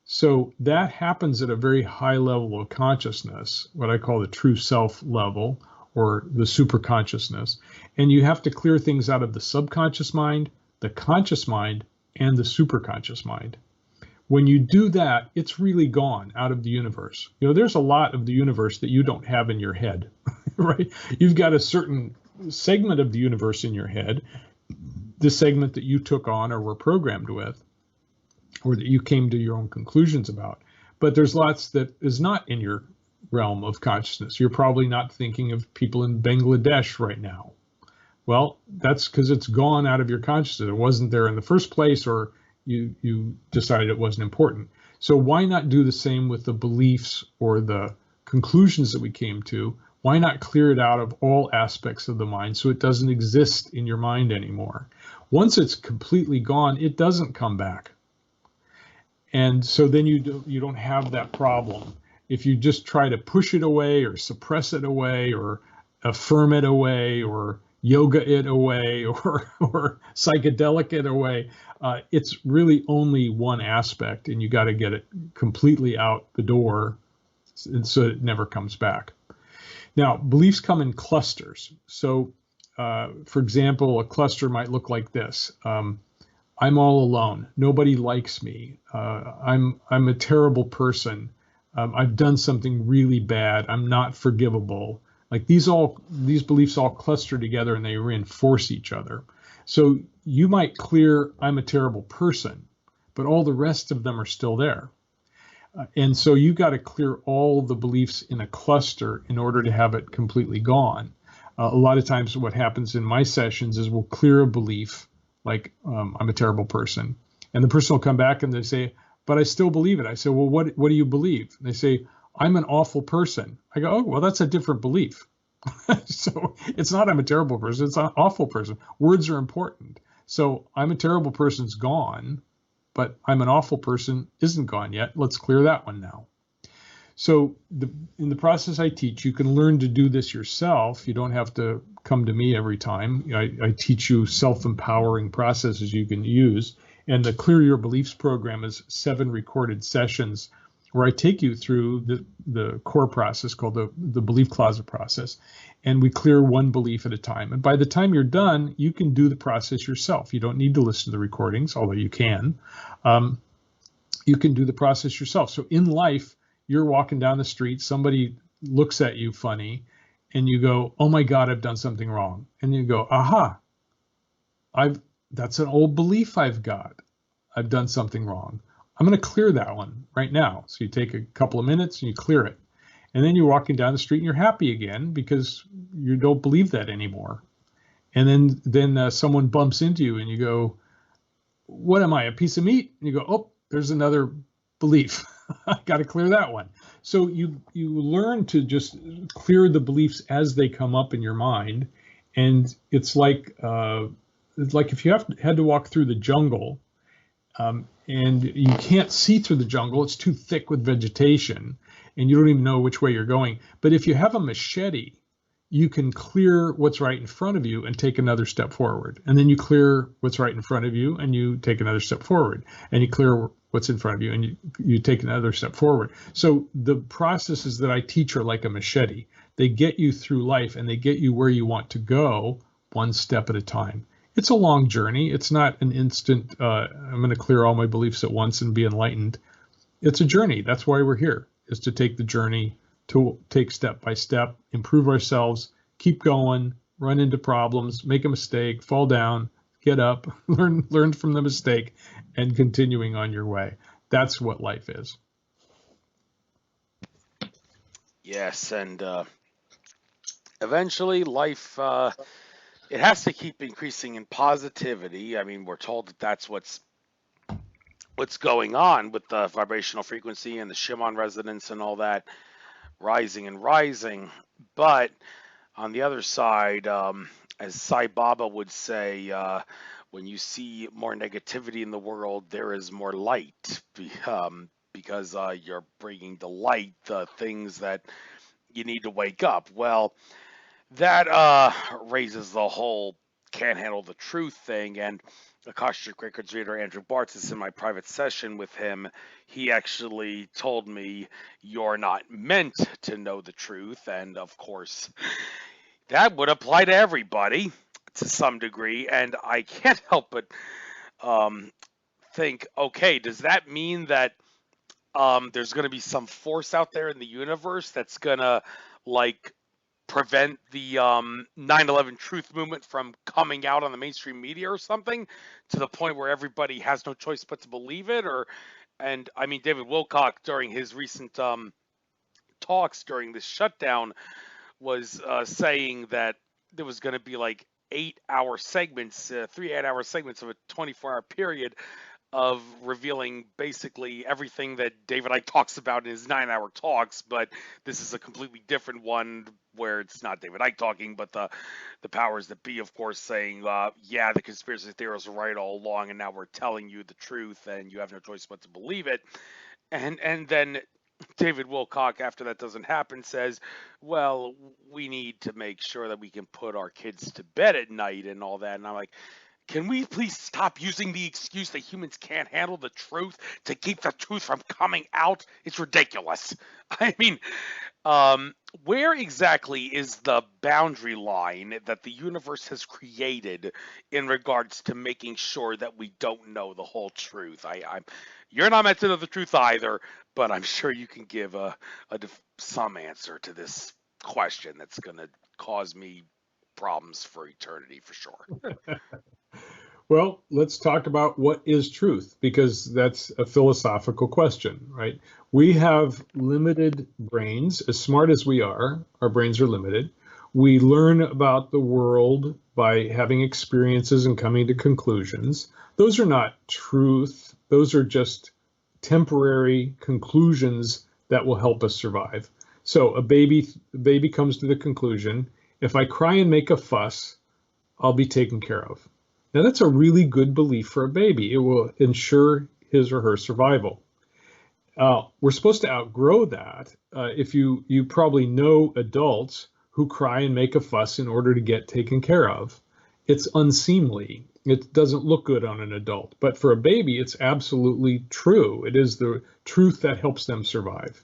So that happens at a very high level of consciousness, what I call the true self level, or the super consciousness. And you have to clear things out of the subconscious mind, the conscious mind, and the superconscious mind. When you do that, it's really gone out of the universe. You know, there's a lot of the universe that you don't have in your head, right? You've got a certain segment of the universe in your head, the segment that you took on or were programmed with, or that you came to your own conclusions about. But there's lots that is not in your realm of consciousness. You're probably not thinking of people in Bangladesh right now. Well, that's because it's gone out of your consciousness. It wasn't there in the first place, or you decided it wasn't important. So why not do the same with the beliefs or the conclusions that we came to? Why not clear it out of all aspects of the mind so it doesn't exist in your mind anymore? Once it's completely gone, it doesn't come back. And so then you don't have that problem. If you just try to push it away or suppress it away or affirm it away or yoga it away or psychedelic it away, it's really only one aspect, and you got to get it completely out the door so it never comes back. Now, beliefs come in clusters. So, for example, a cluster might look like this. I'm all alone. Nobody likes me. I'm a terrible person. I've done something really bad. I'm not forgivable. Like these beliefs all cluster together and they reinforce each other. So you might clear I'm a terrible person, but all the rest of them are still there. And so you got to clear all the beliefs in a cluster in order to have it completely gone. A lot of times what happens in my sessions is we'll clear a belief like I'm a terrible person. And the person will come back and they say, but I still believe it. I say, well, what do you believe? And they say, I'm an awful person. I go, oh, well, that's a different belief. So it's not I'm a terrible person, it's an awful person. Words are important. So I'm a terrible person's gone, but I'm an awful person isn't gone yet. Let's clear that one now. So in the process I teach, you can learn to do this yourself. You don't have to come to me every time. I teach you self-empowering processes you can use. And the Clear Your Beliefs program is 7 recorded sessions where I take you through the core process called the belief closet process. And we clear one belief at a time. And by the time you're done, you can do the process yourself. You don't need to listen to the recordings, although you can. You can do the process yourself. So in life, you're walking down the street, somebody looks at you funny, and you go, oh my God, I've done something wrong. And you go, aha, that's an old belief I've got. I've done something wrong. I'm going to clear that one right now. So you take a couple of minutes and you clear it. And then you're walking down the street and you're happy again because you don't believe that anymore. And then someone bumps into you and you go, what am I, a piece of meat? And you go, oh, there's another belief. I got to clear that one. So you learn to just clear the beliefs as they come up in your mind. And it's like if you had to walk through the jungle, and you can't see through the jungle, it's too thick with vegetation, and you don't even know which way you're going. But if you have a machete, you can clear what's right in front of you and take another step forward. And then you clear what's right in front of you and you take another step forward. And you clear what's in front of you and you take another step forward. So the processes that I teach are like a machete. They get you through life and they get you where you want to go one step at a time. It's a long journey. It's not an instant, I'm going to clear all my beliefs at once and be enlightened. It's a journey. That's why we're here, is to take the journey, to take step by step, improve ourselves, keep going, run into problems, make a mistake, fall down, get up, learn from the mistake, and continuing on your way. That's what life is. Yes, and eventually life, it has to keep increasing in positivity. I mean, we're told that that's what's going on with the vibrational frequency and the Schumann resonance and all that rising and rising. But on the other side, as Sai Baba would say, when you see more negativity in the world, there is more light, because you're bringing to light the things that you need to wake up. Well, that raises the whole can't handle the truth thing. And Akashic Records reader Andrew Bartz, in my private session with him, he actually told me you're not meant to know the truth. And of course, that would apply to everybody to some degree. And I can't help but think, okay, does that mean that there's going to be some force out there in the universe that's going to like prevent the 9/11 truth movement from coming out on the mainstream media or something, to the point where everybody has no choice but to believe it? And I mean, David Wilcock, during his recent talks during this shutdown was saying that there was going to be like 8-hour segments, 3 8-hour segments of a 24-hour period of revealing basically everything that David Icke talks about in his 9-hour talks, but this is a completely different one where it's not David Icke talking, but the powers that be, of course, saying, yeah, the conspiracy theorists are right all along, and now we're telling you the truth, and you have no choice but to believe it. And then David Wilcock, after that doesn't happen, says, well, we need to make sure that we can put our kids to bed at night and all that. And I'm like, can we please stop using the excuse that humans can't handle the truth to keep the truth from coming out? It's ridiculous. I mean, where exactly is the boundary line that the universe has created in regards to making sure that we don't know the whole truth? You're not meant to know the truth either, but I'm sure you can give some answer to this question that's going to cause me problems for eternity for sure. Well, let's talk about what is truth, because that's a philosophical question, right? We have limited brains. As smart as we are, our brains are limited. We learn about the world by having experiences and coming to conclusions. Those are not truth. Those are just temporary conclusions that will help us survive. So a baby comes to the conclusion, if I cry and make a fuss, I'll be taken care of. Now, that's a really good belief for a baby. It will ensure his or her survival. We're supposed to outgrow that. If you probably know adults who cry and make a fuss in order to get taken care of. It's unseemly. It doesn't look good on an adult. But for a baby, it's absolutely true. It is the truth that helps them survive.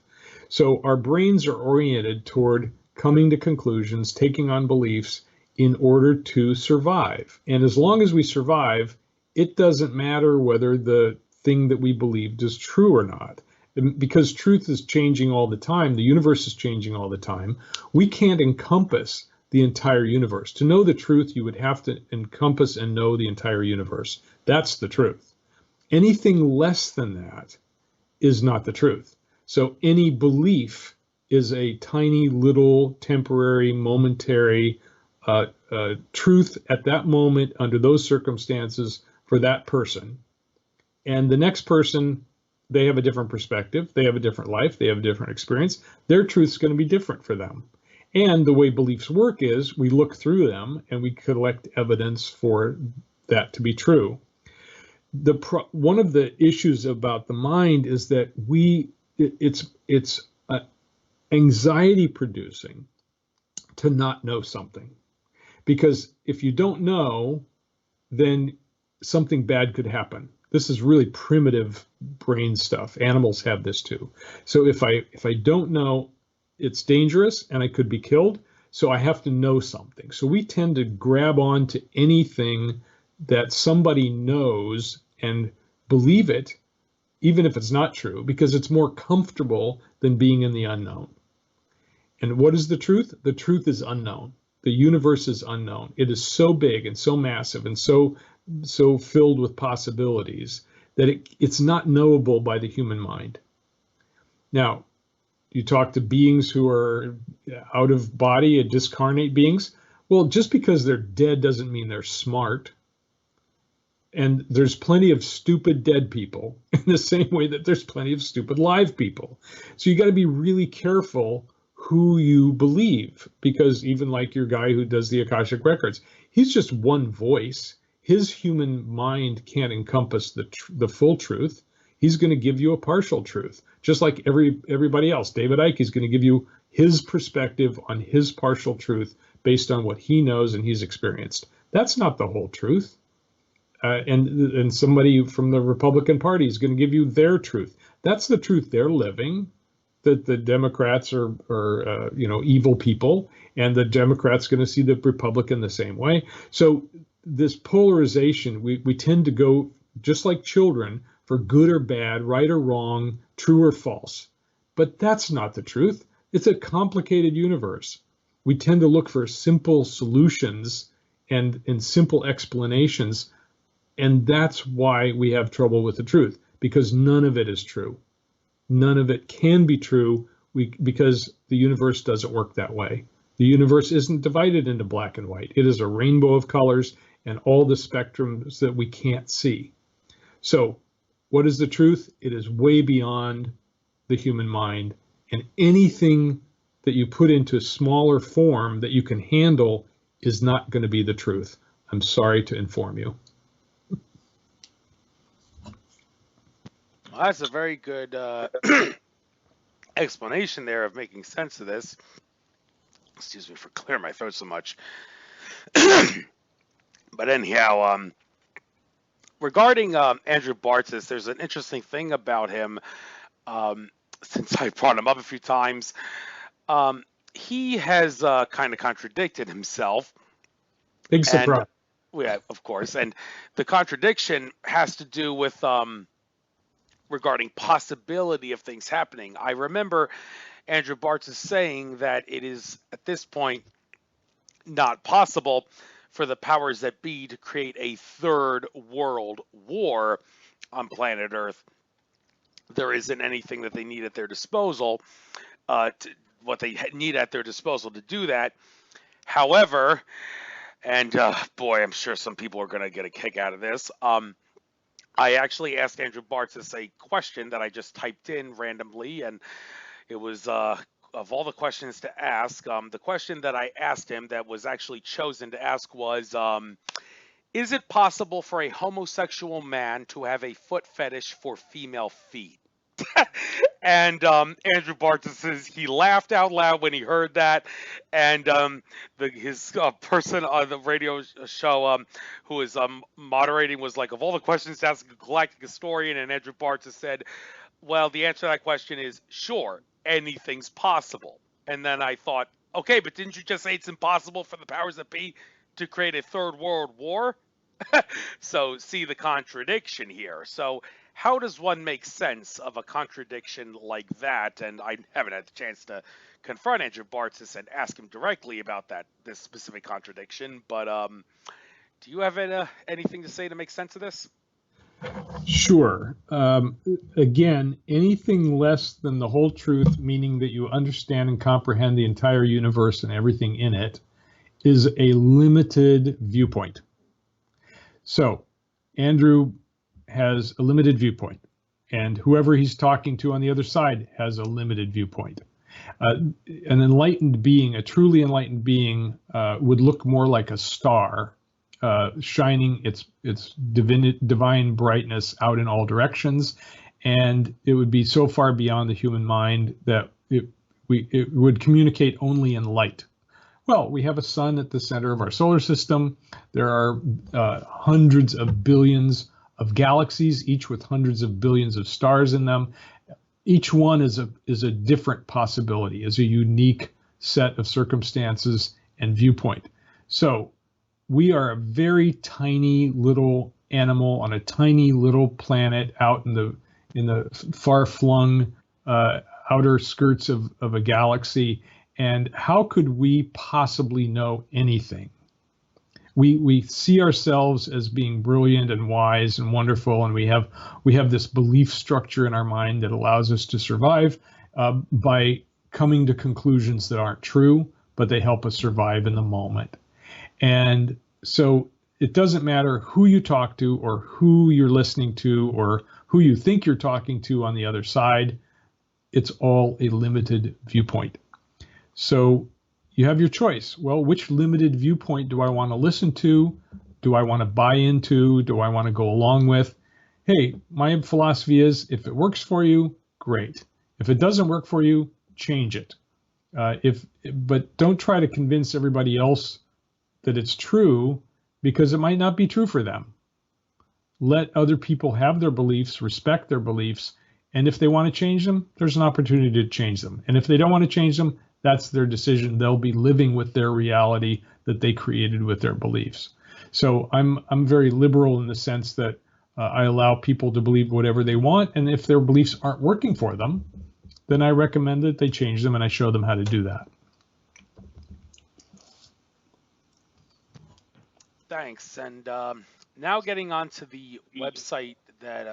So our brains are oriented toward coming to conclusions, taking on beliefs, in order to survive. And as long as we survive, it doesn't matter whether the thing that we believed is true or not. Because truth is changing all the time, the universe is changing all the time, we can't encompass the entire universe. To know the truth, you would have to encompass and know the entire universe. That's the truth. Anything less than that is not the truth. So any belief is a tiny little temporary, momentary truth at that moment under those circumstances for that person. And the next person, they have a different perspective, they have a different life, they have a different experience. Their truth's going to be different for them. And the way beliefs work is we look through them and we collect evidence for that to be true. One of the issues about the mind is that it's anxiety producing to not know something. Because if you don't know, then something bad could happen. This is really primitive brain stuff. Animals have this too. So if I don't know, it's dangerous and I could be killed. So I have to know something. So we tend to grab on to anything that somebody knows and believe it, even if it's not true, because it's more comfortable than being in the unknown. And what is the truth? The truth is unknown. The universe is unknown. It is so big and so massive and so filled with possibilities that it's not knowable by the human mind. Now, you talk to beings who are out of body, discarnate beings. Well, just because they're dead doesn't mean they're smart. And there's plenty of stupid dead people in the same way that there's plenty of stupid live people. So you got to be really careful who you believe, because even like your guy who does the Akashic Records, he's just one voice. His human mind can't encompass the full truth. He's going to give you a partial truth, just like everybody else. David Icke is going to give you his perspective on his partial truth based on what he knows and he's experienced. That's not the whole truth. And somebody from the Republican Party is going to give you their truth. That's the truth they're living. That the Democrats are evil people, and the Democrats going to see the Republican the same way. So this polarization, we tend to go just like children for good or bad, right or wrong, true or false. But that's not the truth. It's a complicated universe. We tend to look for simple solutions and simple explanations, and that's why we have trouble with the truth, because none of it is true. None of it can be true because the universe doesn't work that way. The universe isn't divided into black and white. It is a rainbow of colors and all the spectrums that we can't see. So what is the truth? It is way beyond the human mind, and anything that you put into smaller form that you can handle is not going to be the truth. I'm sorry to inform you. Well, that's a very good explanation there of making sense of this. Excuse me for clearing my throat so much. But anyhow, regarding Andrew Bartzis, there's an interesting thing about him. Since I brought him up a few times, he has kind of contradicted himself. Big surprise. And yeah, of course. And the contradiction has to do with regarding possibility of things happening. I remember Andrew Bartzis saying that it is at this point not possible for the powers that be to create a third world war on planet Earth. There isn't anything that they need at their disposal, what they need at their disposal to do that. However, and boy, I'm sure some people are going to get a kick out of this. I actually asked Andrew Bartzis a question that I just typed in randomly, and it was of all the questions to ask, the question that I asked him that was actually chosen to ask was, is it possible for a homosexual man to have a foot fetish for female feet? And Andrew Bartzis says he laughed out loud when he heard that, and his person on the radio show who was moderating was like, of all the questions to ask a galactic historian, and Andrew Bartzis said, well, the answer to that question is sure, anything's possible. And then I thought, okay, but didn't you just say it's impossible for the powers that be to create a third world war? So see the contradiction here. So how does one make sense of a contradiction like that? And I haven't had the chance to confront Andrew Bartzis and ask him directly about this specific contradiction. But do you have anything to say to make sense of this? Sure. Again, anything less than the whole truth, meaning that you understand and comprehend the entire universe and everything in it, is a limited viewpoint. So Andrew has a limited viewpoint, and whoever he's talking to on the other side has a limited viewpoint. An enlightened being, a truly enlightened being, would look more like a star, shining its divine brightness out in all directions, and it would be so far beyond the human mind that it would communicate only in light. Well, we have a sun at the center of our solar system. There are hundreds of billions of galaxies, each with hundreds of billions of stars in them. Each one is a different possibility, is a unique set of circumstances and viewpoint. So we are a very tiny little animal on a tiny little planet out in the far-flung outer skirts of a galaxy. And how could we possibly know anything? We see ourselves as being brilliant and wise and wonderful, and we have this belief structure in our mind that allows us to survive by coming to conclusions that aren't true, but they help us survive in the moment. And so it doesn't matter who you talk to or who you're listening to or who you think you're talking to on the other side. It's all a limited viewpoint. So you have your choice. Well, which limited viewpoint do I want to listen to? Do I want to buy into? Do I want to go along with? Hey, my philosophy is if it works for you, great. If it doesn't work for you, change it. But don't try to convince everybody else that it's true, because it might not be true for them. Let other people have their beliefs, respect their beliefs, and if they want to change them, there's an opportunity to change them. And if they don't want to change them, that's their decision. They'll be living with their reality that they created with their beliefs. So I'm very liberal in the sense that I allow people to believe whatever they want, and if their beliefs aren't working for them, then I recommend that they change them, and I show them how to do that. Thanks. And now getting onto the website that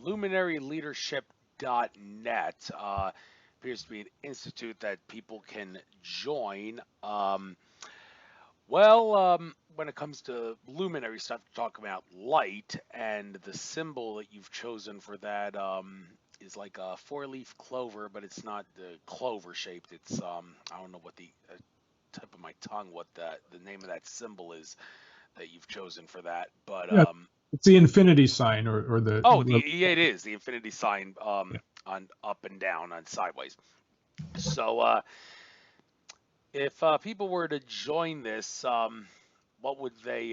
luminaryleadership.net. appears to be an institute that people can join. When it comes to luminary stuff, talk about light, and the symbol that you've chosen for that is like a four-leaf clover, but it's not the clover shaped. It's I don't know what the tip of my tongue what the name of that symbol is that you've chosen for that, but Yeah, it's the infinity sign or the, oh, yeah, it is the infinity sign yeah. on up and down on sideways. So if people were to join this, what would they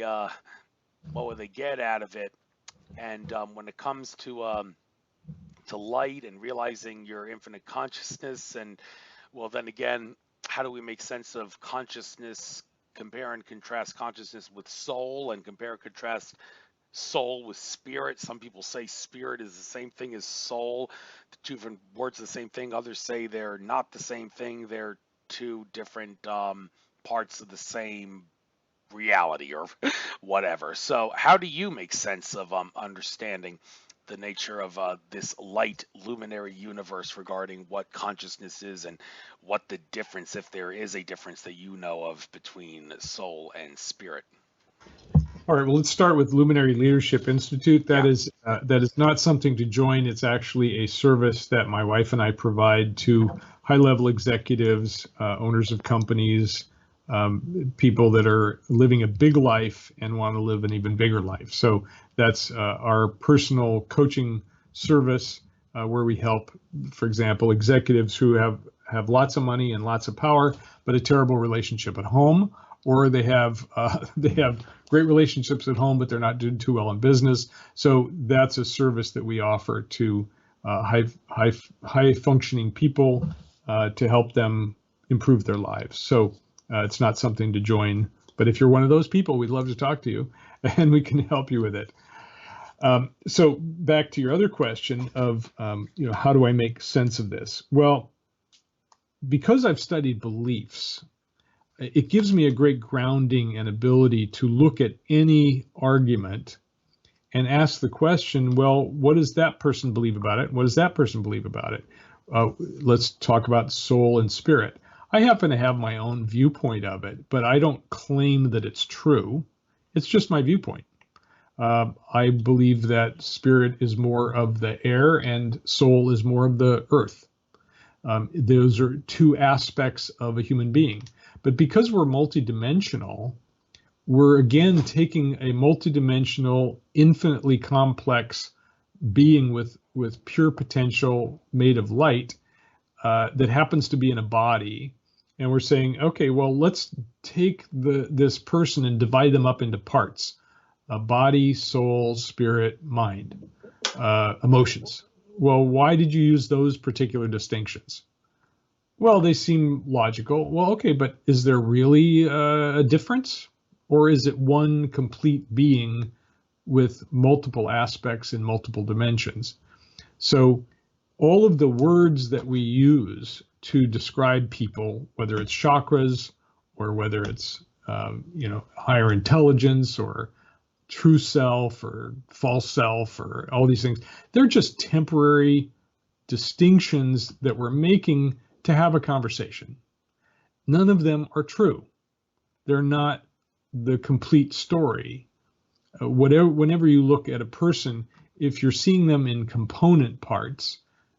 get out of it? And when it comes to light and realizing your infinite consciousness, and well, then again, how do we make sense of consciousness? Compare and contrast consciousness with soul, and compare and contrast soul with spirit. Some people say spirit is the same thing as soul. The two different words are the same thing. Others say they're not the same thing. They're two different parts of the same reality or whatever. So how do you make sense of understanding the nature of this light luminary universe regarding what consciousness is and what the difference, if there is a difference that you know of, between soul and spirit? All right, well, let's start with Luminary Leadership Institute. Yeah. That is not something to join. It's actually a service that my wife and I provide to high-level executives, owners of companies, people that are living a big life and want to live an even bigger life. So that's our personal coaching service where we help, for example, executives who have lots of money and lots of power, but a terrible relationship at home, or they have great relationships at home, but they're not doing too well in business. So that's a service that we offer to high functioning people to help them improve their lives. So it's not something to join, but if you're one of those people, we'd love to talk to you, and we can help you with it. So back to your other question of how do I make sense of this? Well, because I've studied beliefs, it gives me a great grounding and ability to look at any argument and ask the question, well, what does that person believe about it? What does that person believe about it? Let's talk about soul and spirit. I happen to have my own viewpoint of it, but I don't claim that it's true. It's just my viewpoint. I believe that spirit is more of the air and soul is more of the earth. Those are two aspects of a human being. But because we're multidimensional, we're again taking a multidimensional, infinitely complex being with pure potential made of light that happens to be in a body. And we're saying, okay, well, let's take this person and divide them up into parts: body, soul, spirit, mind, emotions. Well, why did you use those particular distinctions? Well, they seem logical. Well, okay, but is there really a difference? Or is it one complete being with multiple aspects in multiple dimensions? So all of the words that we use to describe people, whether it's chakras or whether it's higher intelligence or true self or false self or all these things, they're just temporary distinctions that we're making to have a conversation. None of them are true. They're not the complete story. Whenever you look at a person, if you're seeing them in component parts,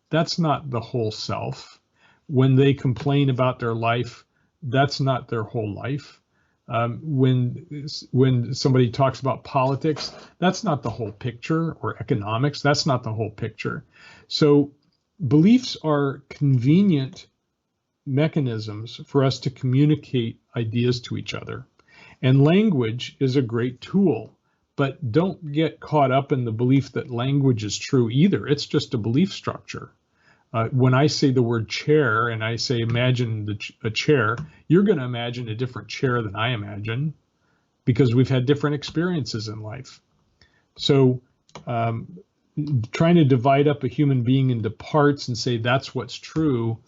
that's not the whole self. When they complain about their life, that's not their whole life. When somebody talks about politics, that's not the whole picture, or economics, that's not the whole picture. So beliefs are convenient mechanisms for us to communicate ideas to each other. And language is a great tool, but don't get caught up in the belief that language is true either. It's just a belief structure. When I say the word chair and I say imagine a chair, you're going to imagine a different chair than I imagine because we've had different experiences in life. So trying to divide up a human being into parts and say that's what's true,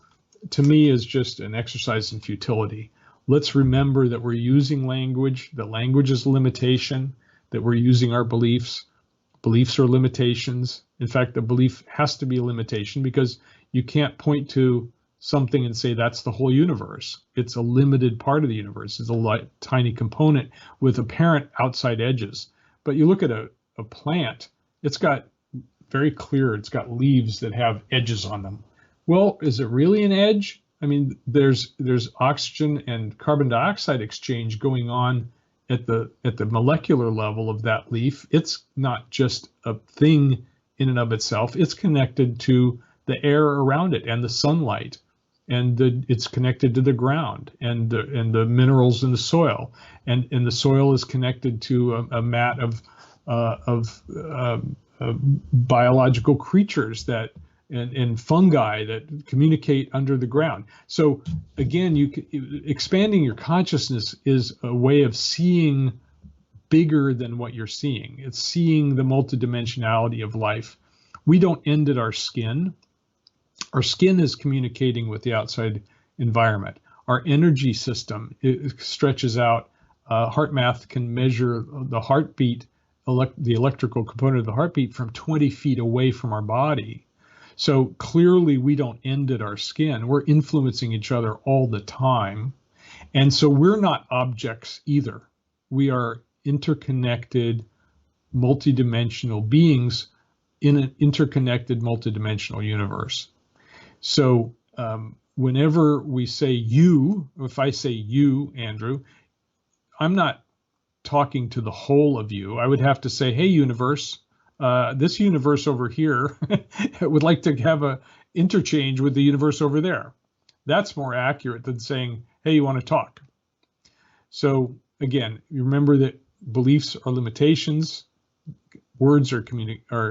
to me, is just an exercise in futility. Let's remember that we're using language, that language is a limitation, that we're using our beliefs. Beliefs are limitations. In fact, the belief has to be a limitation because you can't point to something and say that's the whole universe. It's a limited part of the universe. It's a tiny component with apparent outside edges. But you look at a plant, it's got it's got leaves that have edges on them. Well, is it really an edge? I mean, there's oxygen and carbon dioxide exchange going on at the molecular level of that leaf. It's not just a thing in and of itself. It's connected to the air around it and the sunlight, and it's connected to the ground and the minerals in the soil, and the soil is connected to a mat of biological creatures and fungi that communicate under the ground. So again, expanding your consciousness is a way of seeing bigger than what you're seeing. It's seeing the multidimensionality of life. We don't end at our skin. Our skin is communicating with the outside environment. Our energy system, it stretches out. HeartMath can measure the heartbeat, the electrical component of the heartbeat from 20 feet away from our body. So clearly we don't end at our skin. We're influencing each other all the time. And so we're not objects either. We are interconnected, multidimensional beings in an interconnected, multidimensional universe. So whenever we say you, if I say you, Andrew, I'm not talking to the whole of you. I would have to say, hey, universe, this universe over here would like to have a interchange with the universe over there. That's more accurate than saying, hey, you want to talk? So again, you remember that beliefs are limitations. Words are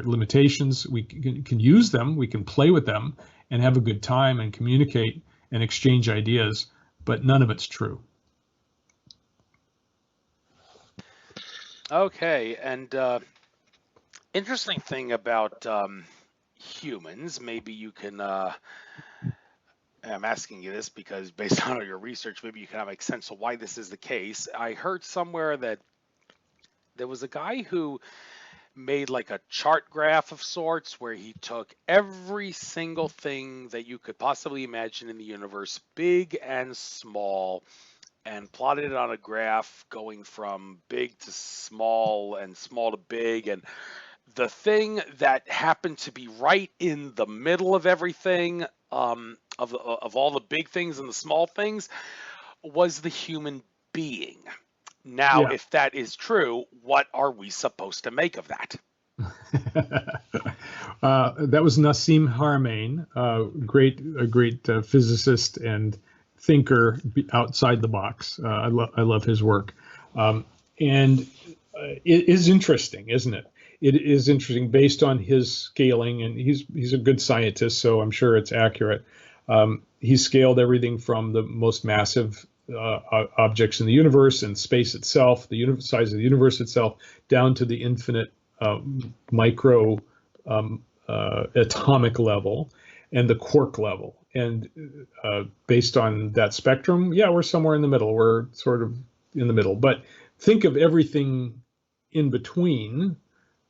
limitations. We can use them, we can play with them and have a good time and communicate and exchange ideas, but none of it's true. Okay, and interesting thing about humans, maybe you can, I'm asking you this because based on your research, maybe you can make sense of why this is the case. I heard somewhere that there was a guy who made like a chart graph of sorts where he took every single thing that you could possibly imagine in the universe, big and small, and plotted it on a graph going from big to small and small to big. And the thing that happened to be right in the middle of everything, of all the big things and the small things, was the human being. Now, Yeah. if that is true, what are we supposed to make of that? That was Nassim Haramein, a great physicist and thinker outside the box. I love his work, and it is interesting, isn't it? It is interesting based on his scaling, and he's a good scientist, so I'm sure it's accurate. He scaled everything from the most massive objects in the universe and space itself, the size of the universe itself, down to the infinite micro atomic level and the quark level. And based on that spectrum, yeah, we're somewhere in the middle. We're sort of in the middle. But think of everything in between.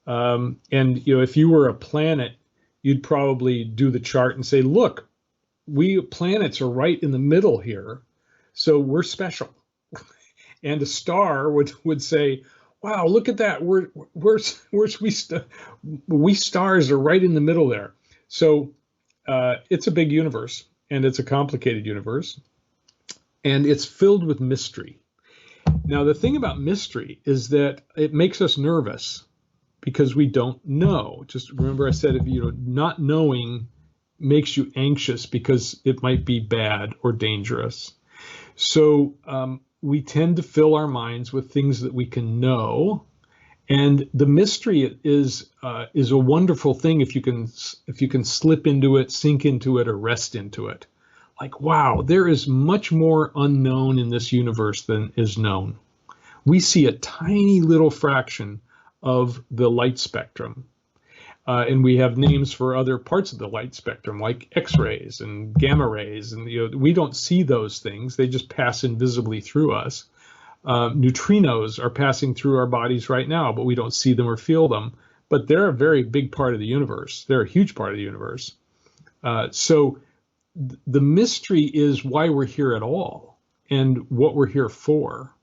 And if you were a planet, you'd probably do the chart and say, look, we planets are right in the middle here. So we're special. And a star would say, wow, look at that. We stars are right in the middle there. So it's a big universe, and it's a complicated universe, and it's filled with mystery. Now, the thing about mystery is that it makes us nervous because we don't know. Just remember I said, not knowing makes you anxious because it might be bad or dangerous. So we tend to fill our minds with things that we can know, and the mystery is a wonderful thing if you can slip into it, sink into it, or rest into it. Like, wow, there is much more unknown in this universe than is known. We see a tiny little fraction of the light spectrum. And we have names for other parts of the light spectrum, like X-rays and gamma rays. And we don't see those things. They just pass invisibly through us. Neutrinos are passing through our bodies right now, but we don't see them or feel them. But they're a very big part of the universe. They're a huge part of the universe. So the mystery is why we're here at all and what we're here for.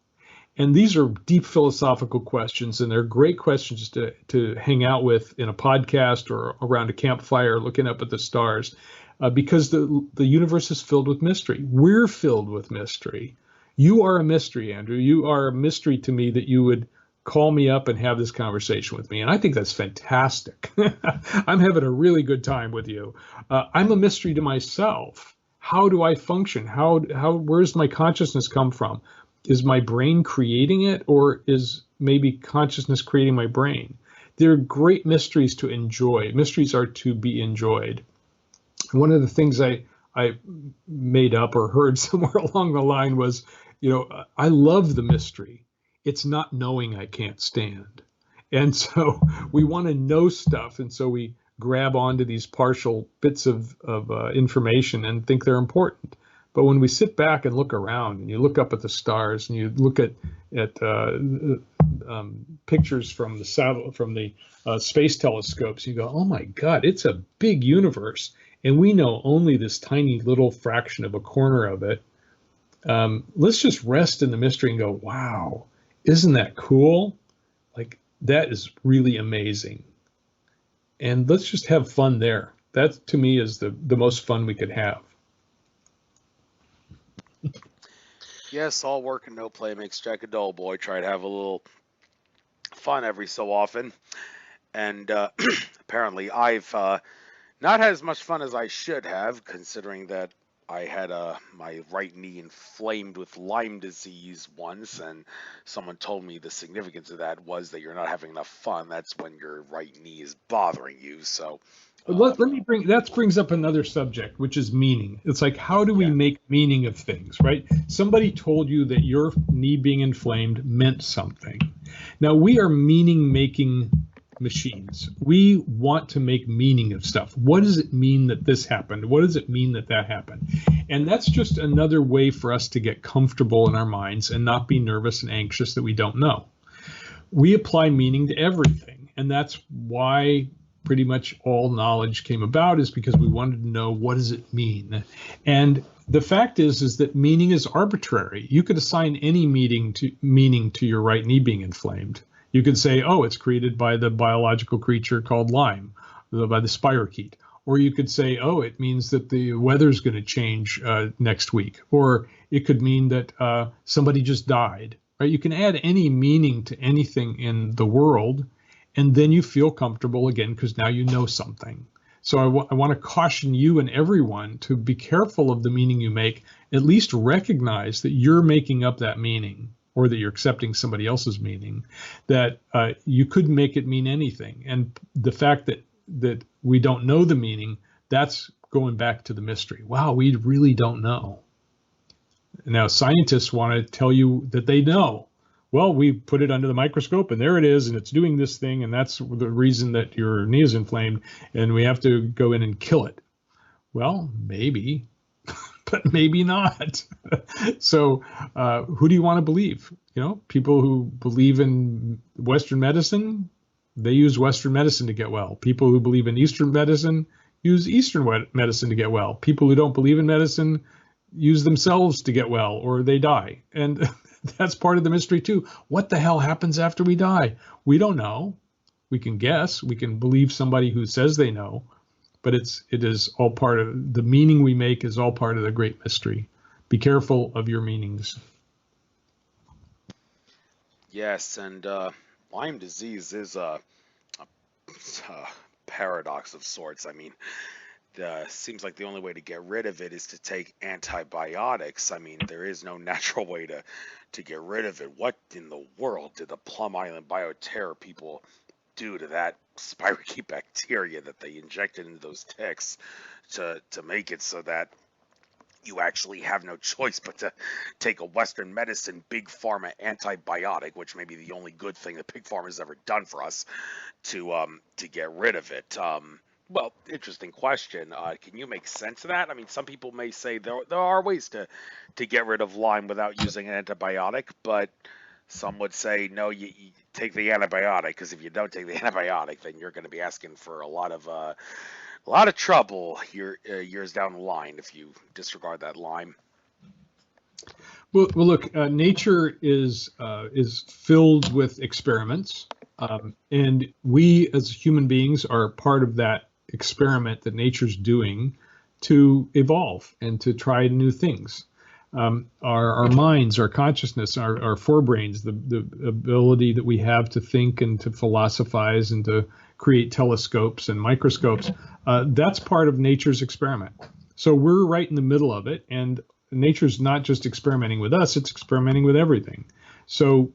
And these are deep philosophical questions, and they're great questions to hang out with in a podcast or around a campfire looking up at the stars, because the universe is filled with mystery. We're filled with mystery. You are a mystery, Andrew. You are a mystery to me that you would call me up and have this conversation with me. And I think that's fantastic. I'm having a really good time with you. I'm a mystery to myself. How do I function? Where's my consciousness come from? Is my brain creating it, or is maybe consciousness creating my brain? They're great mysteries to enjoy. Mysteries are to be enjoyed. One of the things I made up or heard somewhere along the line was, I love the mystery. It's not knowing I can't stand. And so we want to know stuff. And so we grab onto these partial bits of information and think they're important. But when we sit back and look around, and you look up at the stars, and you look at pictures from the space telescopes, you go, "Oh my God, it's a big universe, and we know only this tiny little fraction of a corner of it." Let's just rest in the mystery and go, "Wow, isn't that cool? Like, that is really amazing." And let's just have fun there. That, to me, is the most fun we could have. Yes, all work and no play makes Jack a dull boy. Try to have a little fun every so often. And apparently I've not had as much fun as I should have, considering that I had my right knee inflamed with Lyme disease once, and someone told me the significance of that was that you're not having enough fun. That's when your right knee is bothering you. So Let me that brings up another subject, which is meaning. It's like, how do we yeah. make meaning of things, right? Somebody told you that your knee being inflamed meant something. Now, we are meaning making machines. We want to make meaning of stuff. What does it mean that this happened? What does it mean that that happened? And that's just another way for us to get comfortable in our minds and not be nervous and anxious that we don't know. We apply meaning to everything, and that's why pretty much all knowledge came about, is because we wanted to know, what does it mean? And the fact is that meaning is arbitrary. You could assign any meaning to your right knee being inflamed. You could say, oh, it's created by the biological creature called Lyme, by the spirochete. Or you could say, oh, it means that the weather's going to change next week. Or it could mean that somebody just died. Right? You can add any meaning to anything in the world, and then you feel comfortable again because now you know something. So I want to caution you and everyone to be careful of the meaning you make. At least recognize that you're making up that meaning, or that you're accepting somebody else's meaning, that you could make it mean anything. And the fact that we don't know the meaning, that's going back to the mystery. Wow, we really don't know. Now, scientists want to tell you that they know. Well, we put it under the microscope and there it is, and it's doing this thing, and that's the reason that your knee is inflamed, and we have to go in and kill it. Well, maybe, but maybe not. So who do you want to believe? People who believe in Western medicine, they use Western medicine to get well. People who believe in Eastern medicine use Eastern medicine to get well. People who don't believe in medicine use themselves to get well, or they die. And that's part of the mystery too. What the hell happens after we die? We don't know. We can guess. We can believe somebody who says they know, but it is all part of the meaning we make, is all part of the great mystery. Be careful of your meanings. Yes, and Lyme disease is a paradox of sorts. I mean, seems like the only way to get rid of it is to take antibiotics. I mean, there is no natural way to get rid of it. What in the world did the Plum Island bioterror people do to that spirochete bacteria that they injected into those ticks to make it so that you actually have no choice but to take a Western medicine big pharma antibiotic, which may be the only good thing that big pharma has ever done for us to get rid of it. Well, interesting question. Can you make sense of that? I mean, some people may say there are ways to get rid of Lyme without using an antibiotic, but some would say no, you take the antibiotic, because if you don't take the antibiotic, then you're going to be asking for a a lot of trouble years down the line if you disregard that lime. Well, look, nature is filled with experiments, and we as human beings are part of that experiment that nature's doing to evolve and to try new things. Our minds, our consciousness, our forebrains, the ability that we have to think and to philosophize and to create telescopes and microscopes, that's part of nature's experiment. So we're right in the middle of it, and nature's not just experimenting with us, it's experimenting with everything. So,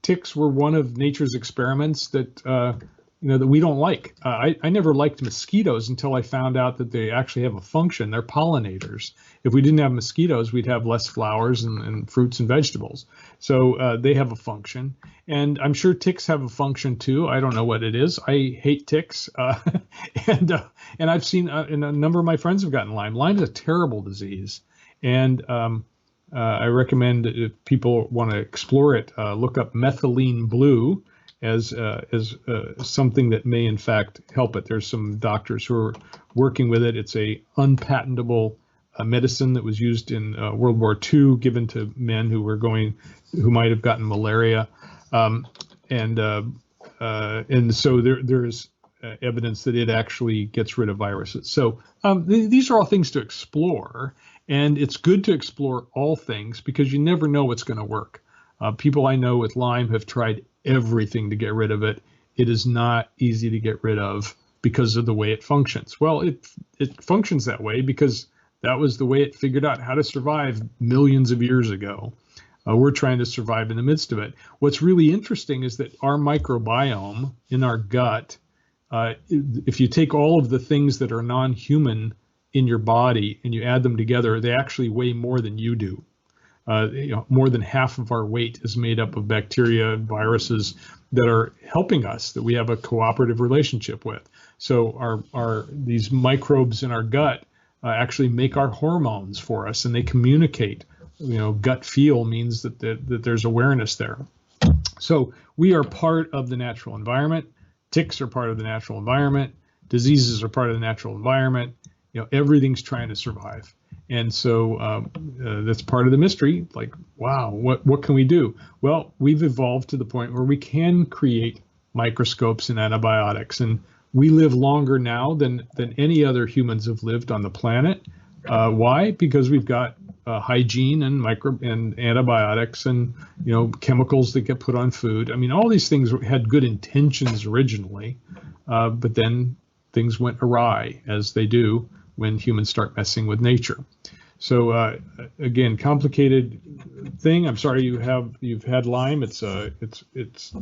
ticks were one of nature's experiments that, that we don't like. I never liked mosquitoes until I found out that they actually have a function. They're pollinators. If we didn't have mosquitoes, we'd have less flowers and fruits and vegetables. So they have a function. And I'm sure ticks have a function too. I don't know what it is. I hate ticks. And I've seen, and a number of my friends have gotten Lyme. Lyme is a terrible disease. And I recommend if people want to explore it, look up methylene blue as something that may in fact help it. There's some doctors who are working with it. It's a unpatentable medicine that was used in World War II, given to men who who might have gotten malaria, and so there's evidence that it actually gets rid of viruses. So these are all things to explore, and it's good to explore all things because you never know what's going to work. People I know with Lyme have tried everything to get rid of it. It is not easy to get rid of because of the way it functions. Well, it functions that way because that was the way it figured out how to survive millions of years ago. We're trying to survive in the midst of it. What's really interesting is that our microbiome in our gut, if you take all of the things that are non-human in your body and you add them together, they actually weigh more than you do. More than half of our weight is made up of bacteria and viruses that are helping us, that we have a cooperative relationship with. So these microbes in our gut actually make our hormones for us, and they communicate. Gut feel means that there's awareness there. So we are part of the natural environment. Ticks are part of the natural environment. Diseases are part of the natural environment. Everything's trying to survive. And so that's part of the mystery. Like, wow, what can we do? Well, we've evolved to the point where we can create microscopes and antibiotics, and we live longer now than any other humans have lived on the planet. Why? Because we've got hygiene and antibiotics and chemicals that get put on food. I mean, all these things had good intentions originally, but then things went awry, as they do when humans start messing with nature. So again, complicated thing. I'm sorry you've had Lyme. It's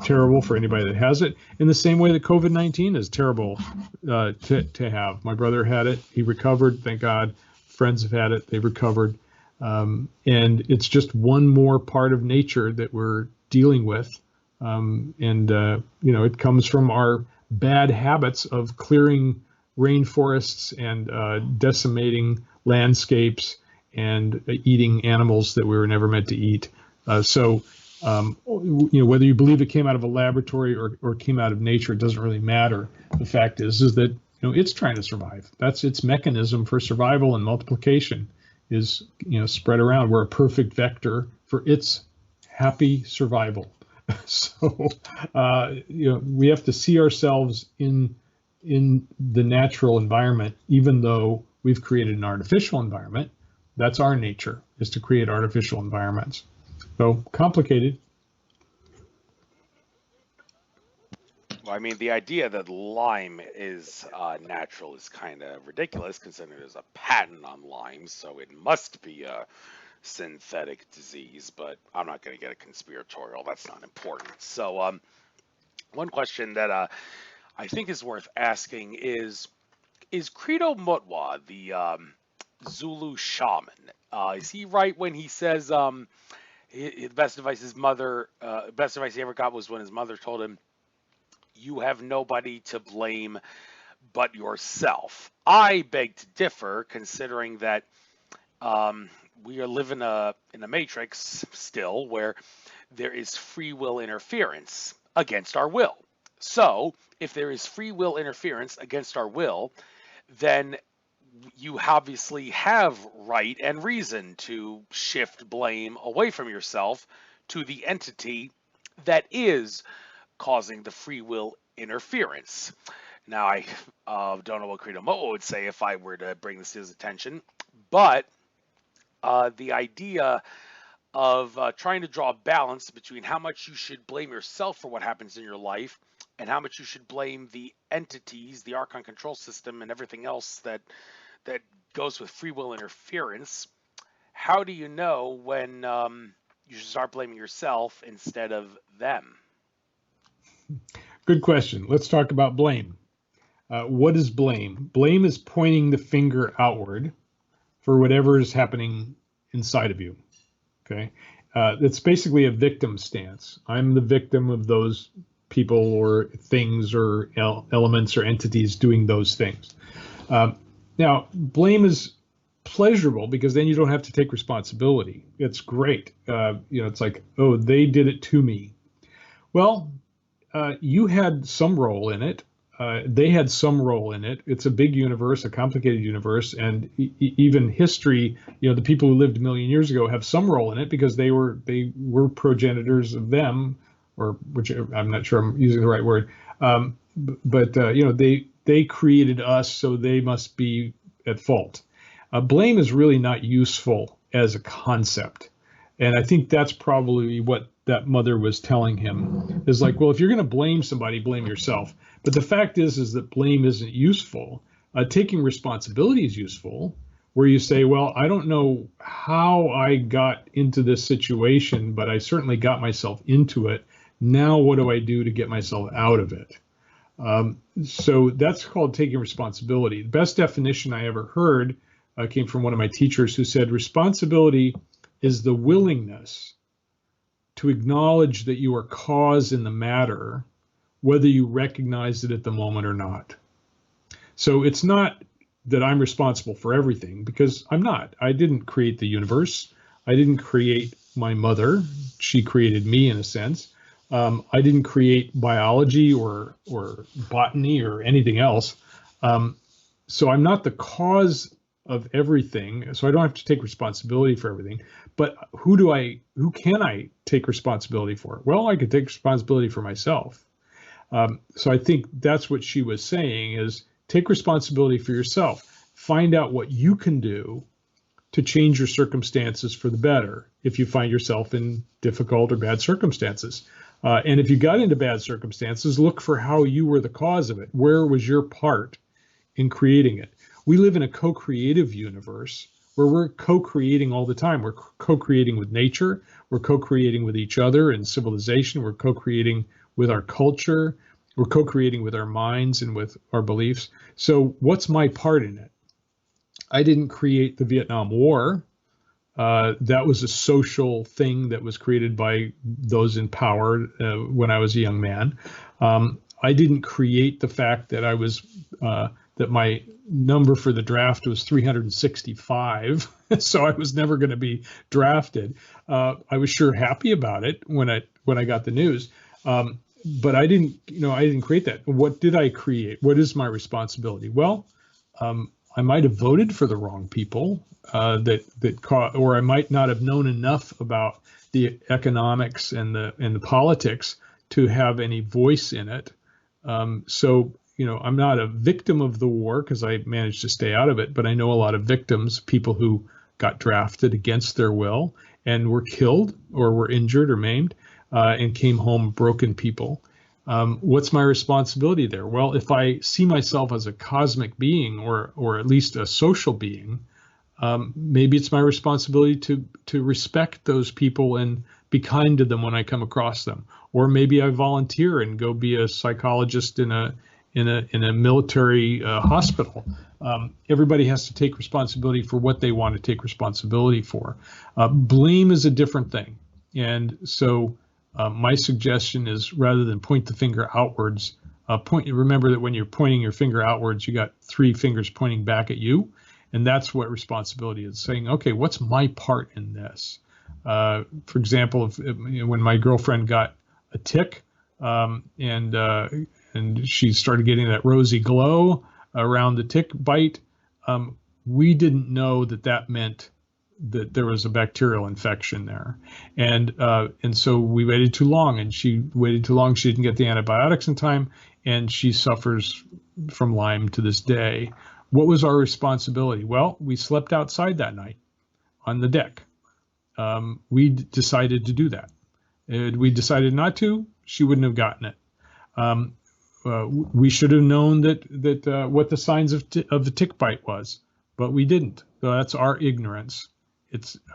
terrible for anybody that has it. In the same way that COVID-19 is terrible to have. My brother had it. He recovered. Thank God. Friends have had it. They've recovered. And it's just one more part of nature that we're dealing with. It comes from our bad habits of clearing rainforests and decimating landscapes and eating animals that we were never meant to eat. Whether you believe it came out of a laboratory or came out of nature, it doesn't really matter. The fact is that it's trying to survive. That's its mechanism for survival and multiplication is spread around. We're a perfect vector for its happy survival. So we have to see ourselves in the natural environment, even though we've created an artificial environment. That's our nature, is to create artificial environments. So complicated. Well, I mean, the idea that Lyme is natural is kind of ridiculous, considering there's a patent on Lyme, so it must be a synthetic disease, but I'm not going to get a conspiratorial. That's not important. So one question that I think is worth asking is Credo Mutwa, the Zulu shaman, is he right when he says the best advice he ever got was when his mother told him, "You have nobody to blame but yourself"? I beg to differ, considering that we are living in a matrix still where there is free will interference against our will. So if there is free will interference against our will, then you obviously have right and reason to shift blame away from yourself to the entity that is causing the free will interference. Now, I don't know what Credo Moa would say if I were to bring this to his attention, but the idea of trying to draw a balance between how much you should blame yourself for what happens in your life and how much you should blame the entities, the Archon control system, and everything else that goes with free will interference. How do you know when you should start blaming yourself instead of them? Good question. Let's talk about blame. What is blame? Blame is pointing the finger outward for whatever is happening inside of you. Okay. It's basically a victim stance. I'm the victim of those people or things or elements or entities doing those things. Now, blame is pleasurable because then you don't have to take responsibility. It's great. It's like, oh, they did it to me. Well, you had some role in it. They had some role in it. It's a big universe, a complicated universe, and even history. The people who lived a million years ago have some role in it because they were progenitors of them, or which I'm not sure I'm using the right word. But they created us, so they must be at fault. Blame is really not useful as a concept, and I think that's probably what that mother was telling him, is like, well, if you're going to blame somebody, blame yourself. But the fact is that blame isn't useful. Taking responsibility is useful, where you say, well, I don't know how I got into this situation, but I certainly got myself into it. Now, what do I do to get myself out of it? So that's called taking responsibility. The best definition I ever heard came from one of my teachers who said, responsibility is the willingness to acknowledge that you are cause in the matter, whether you recognize it at the moment or not. So it's not that I'm responsible for everything, because I'm not. I didn't create the universe. I didn't create my mother. She created me in a sense. I didn't create biology or botany or anything else. So I'm not the cause of everything. So I don't have to take responsibility for everything. But who can I take responsibility for? Well, I could take responsibility for myself. So I think that's what she was saying, is take responsibility for yourself. Find out what you can do to change your circumstances for the better if you find yourself in difficult or bad circumstances. And if you got into bad circumstances, look for how you were the cause of it. Where was your part in creating it? We live in a co-creative universe where we're co-creating all the time. We're co-creating with nature. We're co-creating with each other and civilization. We're co-creating with our culture. We're co-creating with our minds and with our beliefs. So what's my part in it? I didn't create the Vietnam War. That was a social thing that was created by those in power when I was a young man. I didn't create the fact that that my number for the draft was 365, so I was never going to be drafted. I was sure happy about it when I got the news, but I didn't create that. What did I create? What is my responsibility? Well, I might have voted for the wrong people, or I might not have known enough about the economics and the politics to have any voice in it. So I'm not a victim of the war because I managed to stay out of it, but I know a lot of victims, people who got drafted against their will and were killed or were injured or maimed and came home broken people. What's my responsibility there? Well, if I see myself as a cosmic being or at least a social being, maybe it's my responsibility to respect those people and be kind to them when I come across them. Or maybe I volunteer and go be a psychologist in a military hospital. Everybody has to take responsibility for what they want to take responsibility for. Blame is a different thing. And so my suggestion is, rather than point the finger outwards, remember that when you're pointing your finger outwards, you got three fingers pointing back at you. And that's what responsibility is, saying, okay, what's my part in this? For example, when my girlfriend got a tick and she started getting that rosy glow, around the tick bite, we didn't know that that meant that there was a bacterial infection there, and so we waited too long, and she waited too long. She didn't get the antibiotics in time, and she suffers from Lyme to this day. What was our responsibility? Well, we slept outside that night on the deck. We decided to do that. We decided not to, she wouldn't have gotten it. We should have known that what the signs of the tick bite was, but we didn't. So that's our ignorance.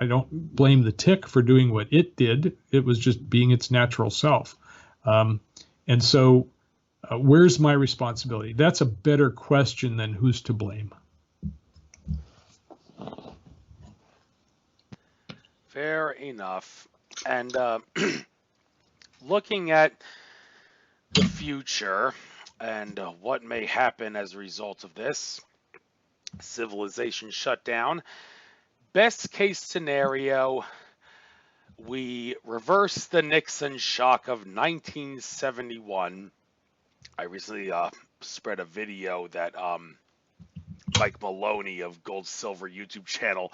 I don't blame the tick for doing what it did. It was just being its natural self. And so where's my responsibility? That's a better question than who's to blame. Fair enough. And looking at the future and what may happen as a result of this civilization shutdown, best case scenario, we reverse the Nixon shock of 1971. I recently spread a video that Mike Maloney of Gold Silver YouTube channel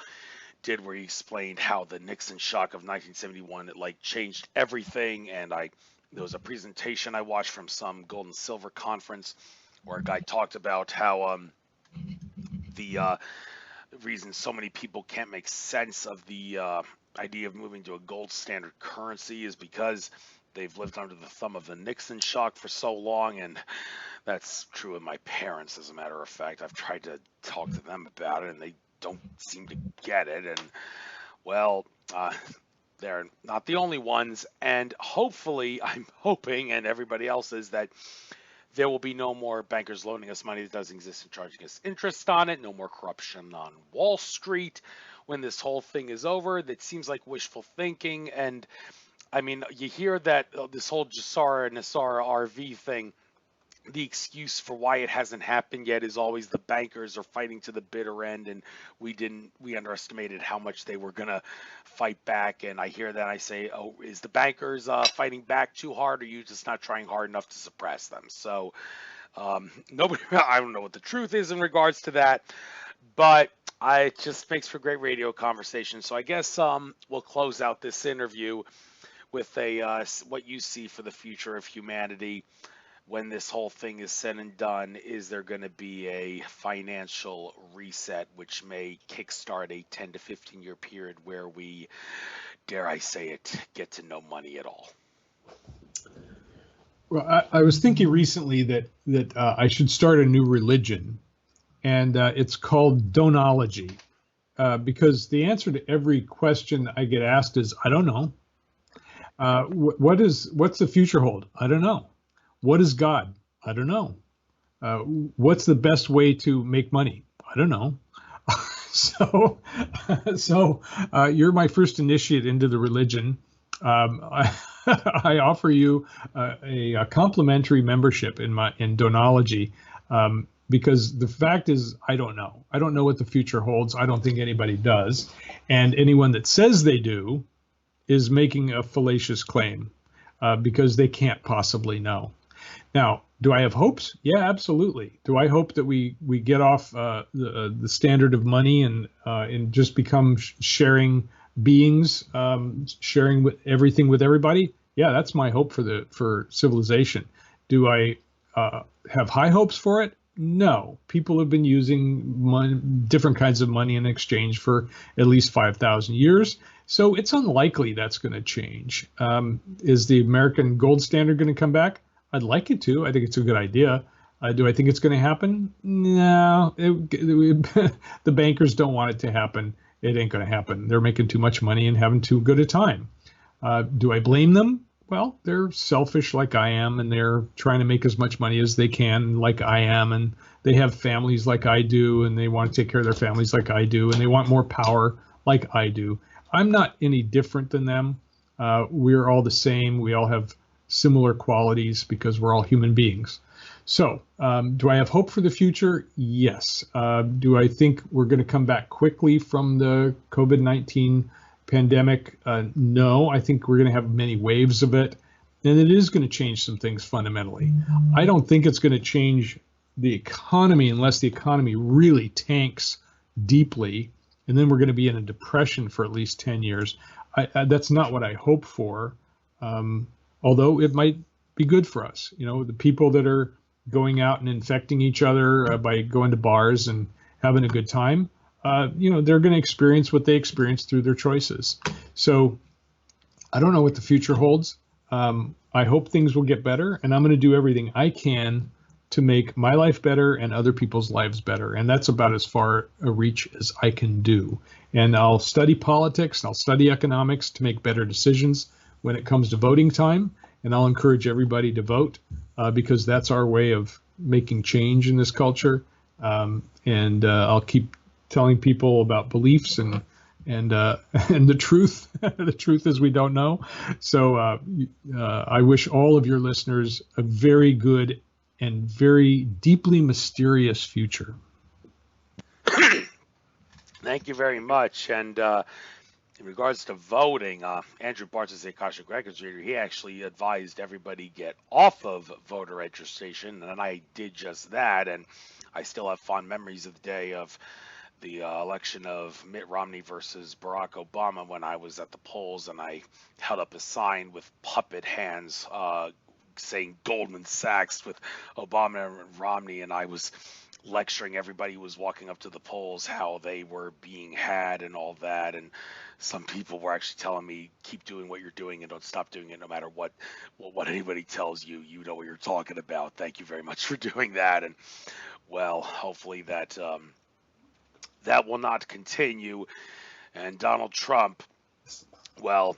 did, where he explained how the Nixon shock of 1971, it like changed everything. And there was a presentation I watched from some gold and silver conference where a guy talked about how the reason so many people can't make sense of the idea of moving to a gold standard currency is because they've lived under the thumb of the Nixon shock for so long. And that's true of my parents, as a matter of fact. I've tried to talk to them about it, and they don't seem to get it. And well, they're not the only ones. And hopefully, I'm hoping, and everybody else is, that there will be no more bankers loaning us money that doesn't exist and charging us interest on it. No more corruption on Wall Street when this whole thing is over. That seems like wishful thinking. And I mean, you hear that this whole Jassara and Nassara RV thing, the excuse for why it hasn't happened yet is always the bankers are fighting to the bitter end, and we underestimated how much they were gonna fight back. And I hear that, and I say, oh, is the bankers fighting back too hard, or are you just not trying hard enough to suppress them? So nobody, I don't know what the truth is in regards to that, but it just makes for great radio conversation. So I guess we'll close out this interview with a what you see for the future of humanity when this whole thing is said and done. Is there going to be a financial reset which may kickstart a 10 to 15 year period where we, dare I say it, get to no money at all? Well, I was thinking recently that I should start a new religion, and it's called Donology, because the answer to every question I get asked is, I don't know. What's the future hold? I don't know. What is God? I don't know. What's the best way to make money? I don't know. So you're my first initiate into the religion. I offer you a complimentary membership in Donology, because the fact is, I don't know. I don't know what the future holds. I don't think anybody does. And anyone that says they do is making a fallacious claim, because they can't possibly know. Now, do I have hopes? Yeah, absolutely. Do I hope that we get off the standard of money and just become sharing beings, sharing with everything with everybody? Yeah, that's my hope for civilization. Do I have high hopes for it? No. People have been using different kinds of money in exchange for at least 5,000 years. So it's unlikely that's going to change. Is the American gold standard going to come back? I'd like it to. I think it's a good idea. Do I think it's going to happen? No. The bankers don't want it to happen. It ain't going to happen. They're making too much money and having too good a time. Do I blame them? Well, they're selfish like I am, and they're trying to make as much money as they can like I am, and they have families like I do, and they want to take care of their families like I do, and they want more power like I do. I'm not any different than them. We're all the same. We all have similar qualities because we're all human beings. So do I have hope for the future? Yes. Do I think we're going to come back quickly from the COVID-19 pandemic? No. I think we're going to have many waves of it, and it is going to change some things fundamentally. I don't think it's going to change the economy, unless the economy really tanks deeply, and then we're going to be in a depression for at least 10 years. That's not what I hope for, although it might be good for us. You know, the people that are going out and infecting each other by going to bars and having a good time, you know, they're going to experience what they experience through their choices. So I don't know what the future holds. I hope things will get better, and I'm going to do everything I can to make my life better and other people's lives better. And that's about as far a reach as I can do. And I'll study politics, and I'll study economics to make better decisions when it comes to voting time. And I'll encourage everybody to vote because that's our way of making change in this culture. And I'll keep telling people about beliefs and and the truth. The truth is we don't know. So I wish all of your listeners a very good and very deeply mysterious future. Thank you very much. And in regards to voting, Andrew Bartz is the Akashic Records reader. He actually advised everybody get off of voter registration, and I did just that. And I still have fond memories of the day of the election of Mitt Romney versus Barack Obama when I was at the polls and I held up a sign with puppet hands saying Goldman Sachs with Obama and Romney, and I was lecturing everybody who was walking up to the polls how they were being had and all that. And some people were actually telling me, keep doing what you're doing and don't stop doing it no matter what anybody tells you. You know what you're talking about. Thank you very much for doing that. And well, hopefully that that will not continue. And Donald Trump, well,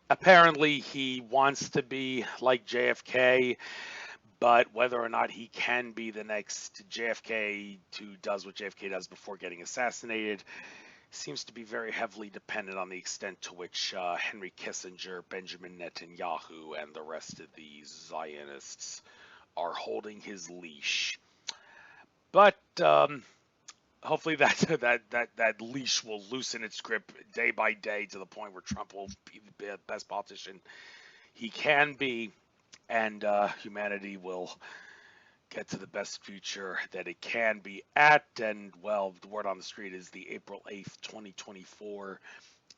apparently he wants to be like JFK, but whether or not he can be the next JFK who does what JFK does before getting assassinated seems to be very heavily dependent on the extent to which Henry Kissinger, Benjamin Netanyahu, and the rest of these Zionists are holding his leash. But hopefully that leash will loosen its grip day by day to the point where Trump will be the best politician he can be, and humanity will get to the best future that it can be at. And well, the word on the street is the April 8th, 2024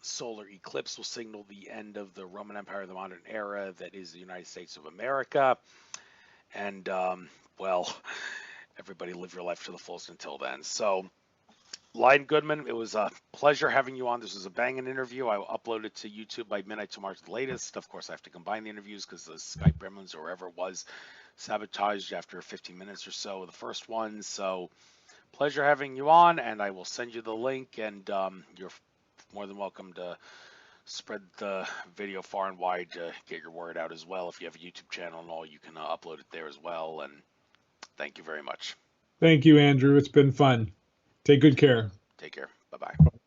solar eclipse will signal the end of the Roman Empire of the modern era that is the United States of America. And well, everybody live your life to the fullest until then. So Lion Goodman, it was a pleasure having you on. This was a banging interview. I will upload it to YouTube by midnight tomorrow at the latest. Of course, I have to combine the interviews because the Skype gremlins or wherever it was sabotaged after 15 minutes or so of the first one. So pleasure having you on, and I will send you the link, and you're more than welcome to spread the video far and wide to get your word out as well. If you have a YouTube channel and all, you can upload it there as well. And thank you very much. Thank you, Andrew. It's been fun. Take good care. Take care. Bye-bye.